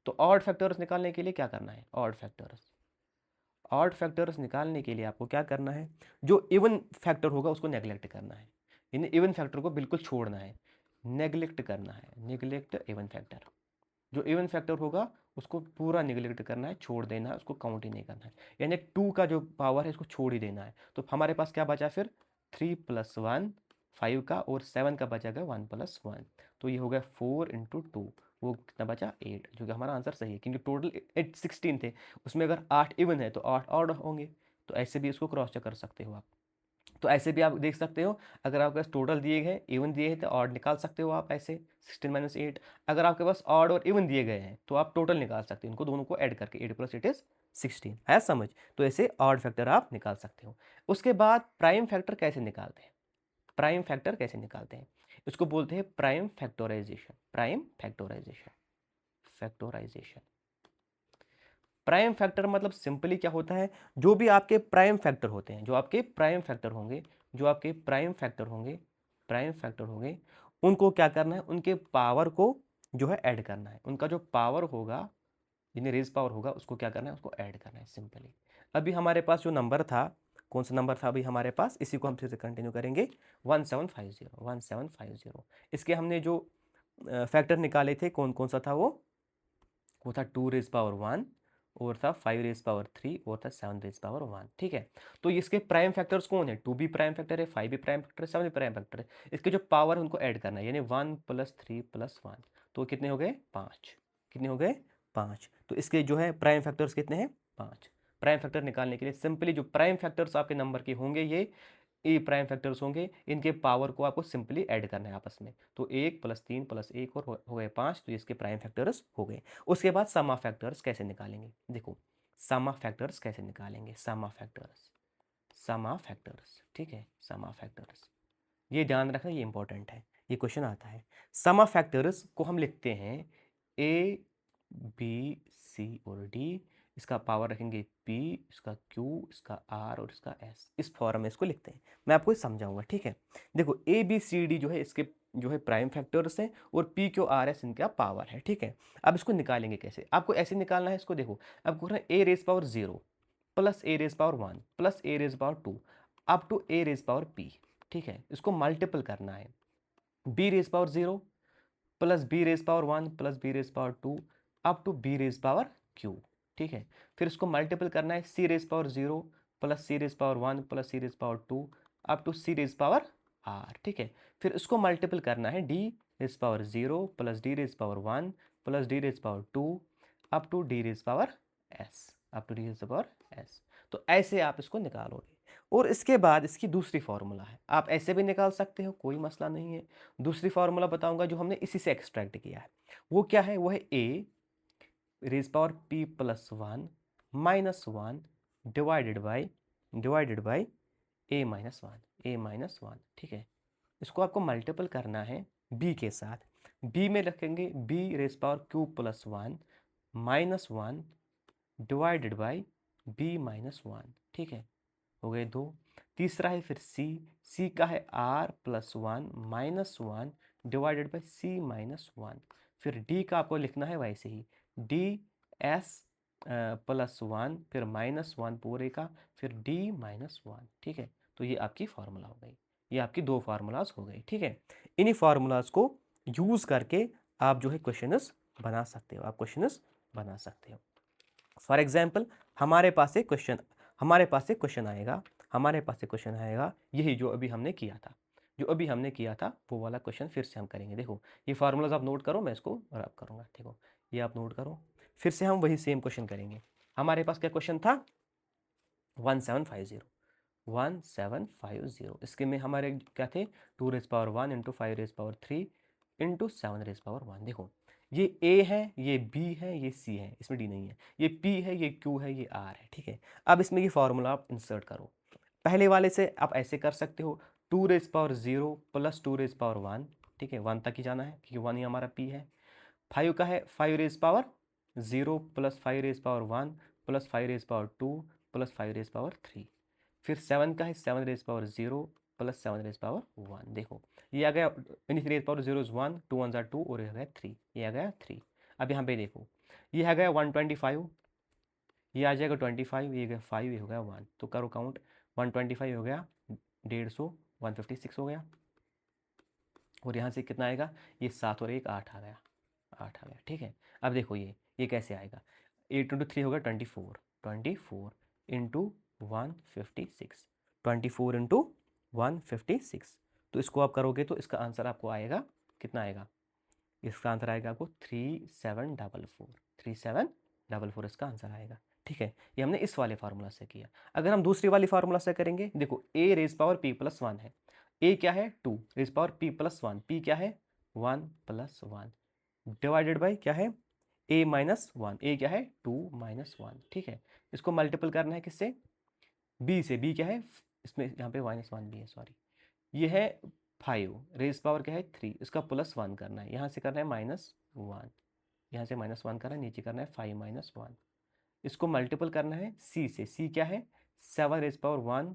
तो ऑड फैक्टर्स निकालने के लिए क्या करना है? ऑड फैक्टर्स, ऑड फैक्टर्स निकालने के लिए आपको क्या करना है, जो इवन फैक्टर होगा उसको नेग्लेक्ट करना है, यानी इवन फैक्टर को बिल्कुल छोड़ना है, नेग्लेक्ट करना है, निगलेक्ट इवन फैक्टर। जो इवन फैक्टर होगा उसको पूरा निगलेक्ट करना है, छोड़ देना है, उसको काउंट ही नहीं करना है, यानी 2 का जो पावर है इसको छोड़ ही देना है। तो हमारे पास क्या बचा फिर? 3 + 1 5 का, और 7 का बचा गया 1 + 1। तो ये हो गया 4 × 2, वो कितना बचा? 8, जो कि हमारा आंसर सही है, क्योंकि टोटल 16 थे, उसमें अगर 8 इवन है तो 8 ऑड होंगे। तो ऐसे भी इसको क्रॉस चेक कर सकते हो आप। तो ऐसे भी आप देख सकते हो, अगर आपके पास टोटल दिए गए इवन दिए हैं तो ऑड निकाल सकते हो आप ऐसे 16 - 8। अगर आपके पास ऑड और इवन दिए गए हैं तो आप टोटल निकाल सकते हो, इनको दोनों को ऐड करके 8 + 8 = 16 है, समझ। तो ऐसे ऑड फैक्टर आप निकाल सकते हो। उसके बाद प्राइम फैक्टर कैसे निकालते हैं? प्राइम फैक्टर कैसे निकालते हैं? इसको बोलते हैं prime factorisation. Prime factorisation, factorisation. Prime factor मतलब सिंपली क्या होता है, जो भी आपके प्राइम फैक्टर होते हैं, जो आपके प्राइम फैक्टर होंगे, जो आपके प्राइम फैक्टर होंगे, प्राइम फैक्टर होंगे, उनको क्या करना है, उनके पावर को जो है ऐड करना है। उनका जो पावर होगा, यानी रेज पावर होगा, उसको क्या करना है, उसको ऐड करना है सिंपली। अभी हमारे पास जो नंबर था, कौन सा नंबर था अभी हमारे पास, इसी को हम फिर से कंटिन्यू करेंगे, 1750, 1750। इसके हमने जो फैक्टर निकाले थे, कौन कौन सा था वो था 2⁻1, और था 5⁻3, और था 7⁻1, ठीक है। तो इसके प्राइम फैक्टर्स कौन है? 2 भी प्राइम फैक्टर है, 5 भी प्राइम फैक्टर है, 7 भी प्राइम फैक्टर है। इसके जो पावर है उनको ऐड करना है, यानी 1 + 3 + 1, तो कितने हो गए? 5। कितने हो गए? 5। तो इसके जो है प्राइम फैक्टर्स कितने हैं? 5। प्राइम फैक्टर निकालने के लिए सिंपली जो प्राइम फैक्टर्स आपके नंबर के होंगे, ये ए प्राइम फैक्टर्स होंगे, इनके पावर को आपको सिंपली ऐड करना है आपस में। तो 1 + 3 + 1 और हो गए 5, तो इसके प्राइम फैक्टर्स हो गए। उसके बाद सम ऑफ फैक्टर्स कैसे निकालेंगे? देखो सम ऑफ फैक्टर्स कैसे निकालेंगे, sum of factors, sum of factors, ठीक है, सम ऑफ फैक्टर्स, ये ध्यान रखना, ये इंपॉर्टेंट है, ये क्वेश्चन आता है। सम ऑफ फैक्टर्स को हम लिखते हैं ए बी सी और डी, इसका पावर रखेंगे पी, इसका क्यू, इसका आर और इसका एस, इस फॉर्म में इसको लिखते हैं। मैं आपको समझाऊंगा, ठीक है। देखो ए बी सी डी जो है इसके जो है प्राइम फैक्टर्स हैं, और पी क्यू आर एस इनका पावर है, ठीक है। अब इसको निकालेंगे कैसे? आपको ऐसे निकालना है इसको, देखो आपको a⁻0 + a⁻1 + a⁻2 up to a⁻p, ठीक है। इसको मल्टीपल करना है, b⁻0 + b⁻1 + b⁻2 up to b⁻q, ठीक है। फिर इसको मल्टीपल करना है c⁻0 + c⁻1 + c⁻2 up to c⁻r, ठीक है। फिर इसको मल्टीपल करना है d⁻0 + d⁻1 + d⁻2 up to d⁻s, up to d⁻s। तो ऐसे आप इसको निकालोगे। और इसके बाद इसकी दूसरी फार्मूला है, आप ऐसे भी निकाल सकते हो, कोई मसला नहीं है। दूसरी फार्मूला बताऊंगा जो हमने इसी से एक्सट्रैक्ट किया है, वो क्या है? वो है a⁻p + 1 - 1 डिवाइडेड बाई a-1, ठीक है। इसको आपको मल्टीपल करना है b के साथ, b में रखेंगे b⁻³ + 1 - 1 डिवाइडेड बाई b - 1, ठीक है। हो गए 2। तीसरा है फिर सी का है r plus 1 minus 1 divided by C minus 1। फिर डी का आपको लिखना है वैसे ही, डी एस प्लस 1 फिर माइनस 1 पूरे का, फिर डी माइनस 1। ठीक है, तो ये आपकी फार्मूला हो गई, ये आपकी दो फार्मूलाज हो गई। ठीक है, इन्हीं फार्मूलाज को यूज़ करके आप जो है क्वेश्चंस बना सकते हो, आप क्वेश्चंस बना सकते हो। फॉर एग्जाम्पल हमारे पास एक क्वेश्चन आएगा, यही जो अभी हमने किया था, वो वाला क्वेश्चन फिर से हम करेंगे। देखो ये फार्मूलाज आप नोट करो, मैं इसको रब करूँगा। देखो ये आप नोट करो, फिर से हम वही सेम क्वेश्चन करेंगे। हमारे पास क्या क्वेश्चन था, 1750। इसके में हमारे क्या थे, 2 raise power 1 into 5 raise power 3 into 7 raise power 1। देखो ये ए है, ये बी है, ये सी है, इसमें डी नहीं है, ये पी है, ये क्यू है, ये आर है। ठीक है, अब इसमें ये फार्मूला आप इंसर्ट करो। पहले वाले से आप ऐसे कर सकते हो, 2 raise power 0 plus 2 raise power 1। ठीक है, 1 तक ही जाना है क्योंकि 1 ही हमारा पी है। 5 का है 5 raise power 0 plus 5 raise power 1 plus 5 raise power 2 plus 5 raise power 3। फिर 7 का है 7 raise power 0 plus 7 raise power 1। देखो ये आ गया, इनिशियल रेज पावर 0 इज 1, 2 1 जार 2 और ये आ गया 3, ये आ गया 3। अब यहाँ पे देखो ये आ गया 125, ये आ जाएगा 25, ये गया 5, ये हो गया 1। तो करो काउंट, 125 हो गया 150, 156 हो गया, और यहाँ से कितना आएगा, ये 7 और 1 8 आ गया, 8 आ गया। ठीक है, अब देखो ये कैसे आएगा, 8 इंटू 3 होगा 24, 24 इंटू 156, 24 इंटू 156। तो इसको आप करोगे तो इसका आंसर आपको आएगा, कितना आएगा, इसका आंसर आएगा आपको 3744, 3744 इसका आंसर आएगा। ठीक है, ये हमने इस वाले फार्मूला से किया। अगर हम दूसरी वाली फार्मूला से करेंगे, देखो a raise power p plus 1 है, a क्या है 2 raise power p plus 1, p क्या है 1 प्लस 1 डिवाइडेड बाई क्या है a माइनस 1, a क्या है 2 माइनस 1। ठीक है, इसको मल्टीपल करना है किससे, b से, b क्या है, इसमें यहाँ पे माइनस 1 भी है, सॉरी, ये है 5 रेज पावर क्या है 3, इसका प्लस 1 करना है, यहाँ से करना है माइनस 1, यहाँ से माइनस 1 करना है, नीचे करना है 5 माइनस 1। इसको मल्टीपल करना है c से, c क्या है 7 raise power 1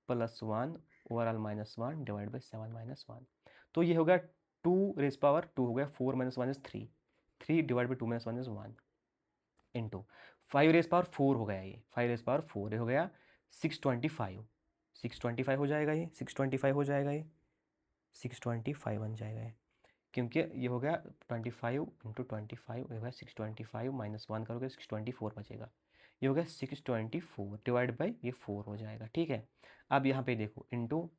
plus 1 overall minus 1 divide by 7 minus 1। तो ये हो गया 2 रेज पावर 2 हो गया 4 minus 1 is 3, 3 divide by 2 minus 1 is 1 into 5 raise power 4 हो गया, ये 5 रेज पावर 4 हो गया 625, 625 हो जाएगा, ये 625 हो जाएगा, ये 625 बन जाएगा ये, क्योंकि ये हो गया 25 इंटू 25 हो गया 625 माइनस 1 करोगे 624 बचेगा, ये हो गया 624 डिवाइड बाई ये 4 हो जाएगा। ठीक है, अब यहाँ पे देखो इंटू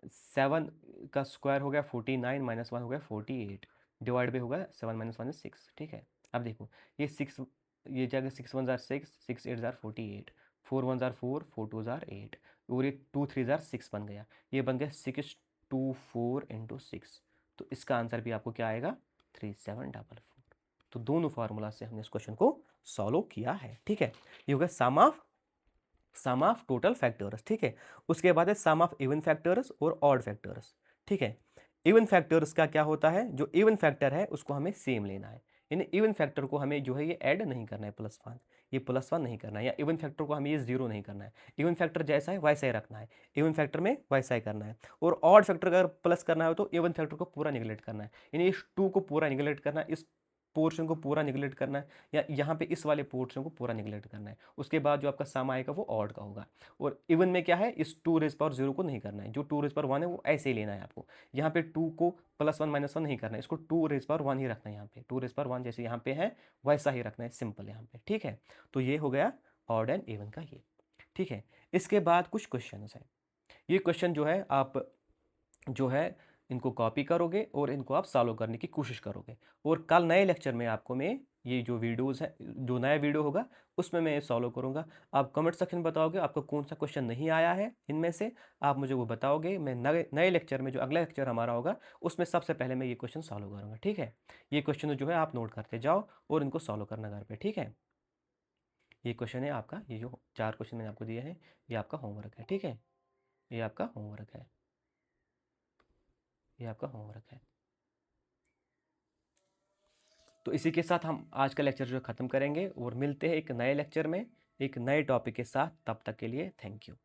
7 का स्क्वायर हो गया 49 माइनस 1 हो गया 48 डिवाइड बाई होगा 7 माइनस 1 6। ठीक है, अब देखो ये 6, ये जाएगा 6 1 जार 6, 6 8 जार 48, 4 1 जार 4, 4 2 जार 8, और ये 2 3 जार 6 बन गया, ये बन गया 624 इंटू 6। तो इसका आंसर भी आपको क्या आएगा 3744। तो दोनों फार्मूला से हमने इस क्वेश्चन को सॉल्व किया है। ठीक है, ये हो गया सम ऑफ टोटल फैक्टर्स। ठीक है, उसके बाद है सम ऑफ इवन फैक्टर्स और ऑड फैक्टर्स। ठीक है, इवन फैक्टर्स का क्या होता है, जो इवन फैक्टर है उसको हमें सेम लेना है, यानी इवन फैक्टर को हमें जो है ये ऐड नहीं करना है प्लस 1, ये प्लस 1 नहीं करना है, या इवन फैक्टर को हमें ये 0 नहीं करना है, इवन फैक्टर जैसा है वैसा ही रखना है, इवन फैक्टर में वैसा ही करना है। और ऑड फैक्टर अगर प्लस करना है तो इवन फैक्टर को पूरा निगलेक्ट करना है, यानी इस 2 को पूरा निगलेक्ट करना है, इस पोर्शन को पूरा निगलेक्ट करना है, या यहाँ पे इस वाले पोर्शन को पूरा निगलेक्ट करना है। उसके बाद जो आपका सम आएगा वो ऑड का होगा। और इवन में क्या है, इस 2 रेज पावर 0 को नहीं करना है, जो 2 रेज पावर 1 है वो ऐसे ही लेना है आपको। यहाँ पे 2 को प्लस 1 माइनस 1 नहीं करना है, इसको 2 रेज पावर 1 ही रखना है, यहाँ पे 2 रेज पावर 1 जैसे यहाँ पे है वैसा ही रखना है, सिंपल यहाँ पे। ठीक है, तो ये हो गया ऑड एंड इवन का ये। ठीक है, इसके बाद कुछ क्वेश्चन है, ये क्वेश्चन जो है आप जो है इनको कॉपी करोगे और इनको आप सॉल्व करने की कोशिश करोगे। और कल नए लेक्चर में आपको मैं ये जो वीडियोस है, जो नया वीडियो होगा उसमें मैं सॉल्व करूंगा। आप कमेंट सेक्शन में बताओगे आपको कौन सा क्वेश्चन नहीं आया है, इनमें से आप मुझे वो बताओगे। मैं नए लेक्चर में, जो अगला लेक्चर हमारा होगा, उसमें सबसे पहले मैं ये क्वेश्चन सॉल्व करूँगा। ठीक है, ये क्वेश्चन जो है आप नोट करते जाओ और इनको सॉल्व करना घर पर। ठीक है, ये क्वेश्चन है आपका, ये जो 4 क्वेश्चन मैंने आपको दिए हैं ये आपका होमवर्क है। ठीक है, ये आपका होमवर्क है, ये आपका होमवर्क है। तो इसी के साथ हम आज का लेक्चर जो ख़त्म करेंगे और मिलते हैं एक नए लेक्चर में एक नए टॉपिक के साथ। तब तक के लिए थैंक यू।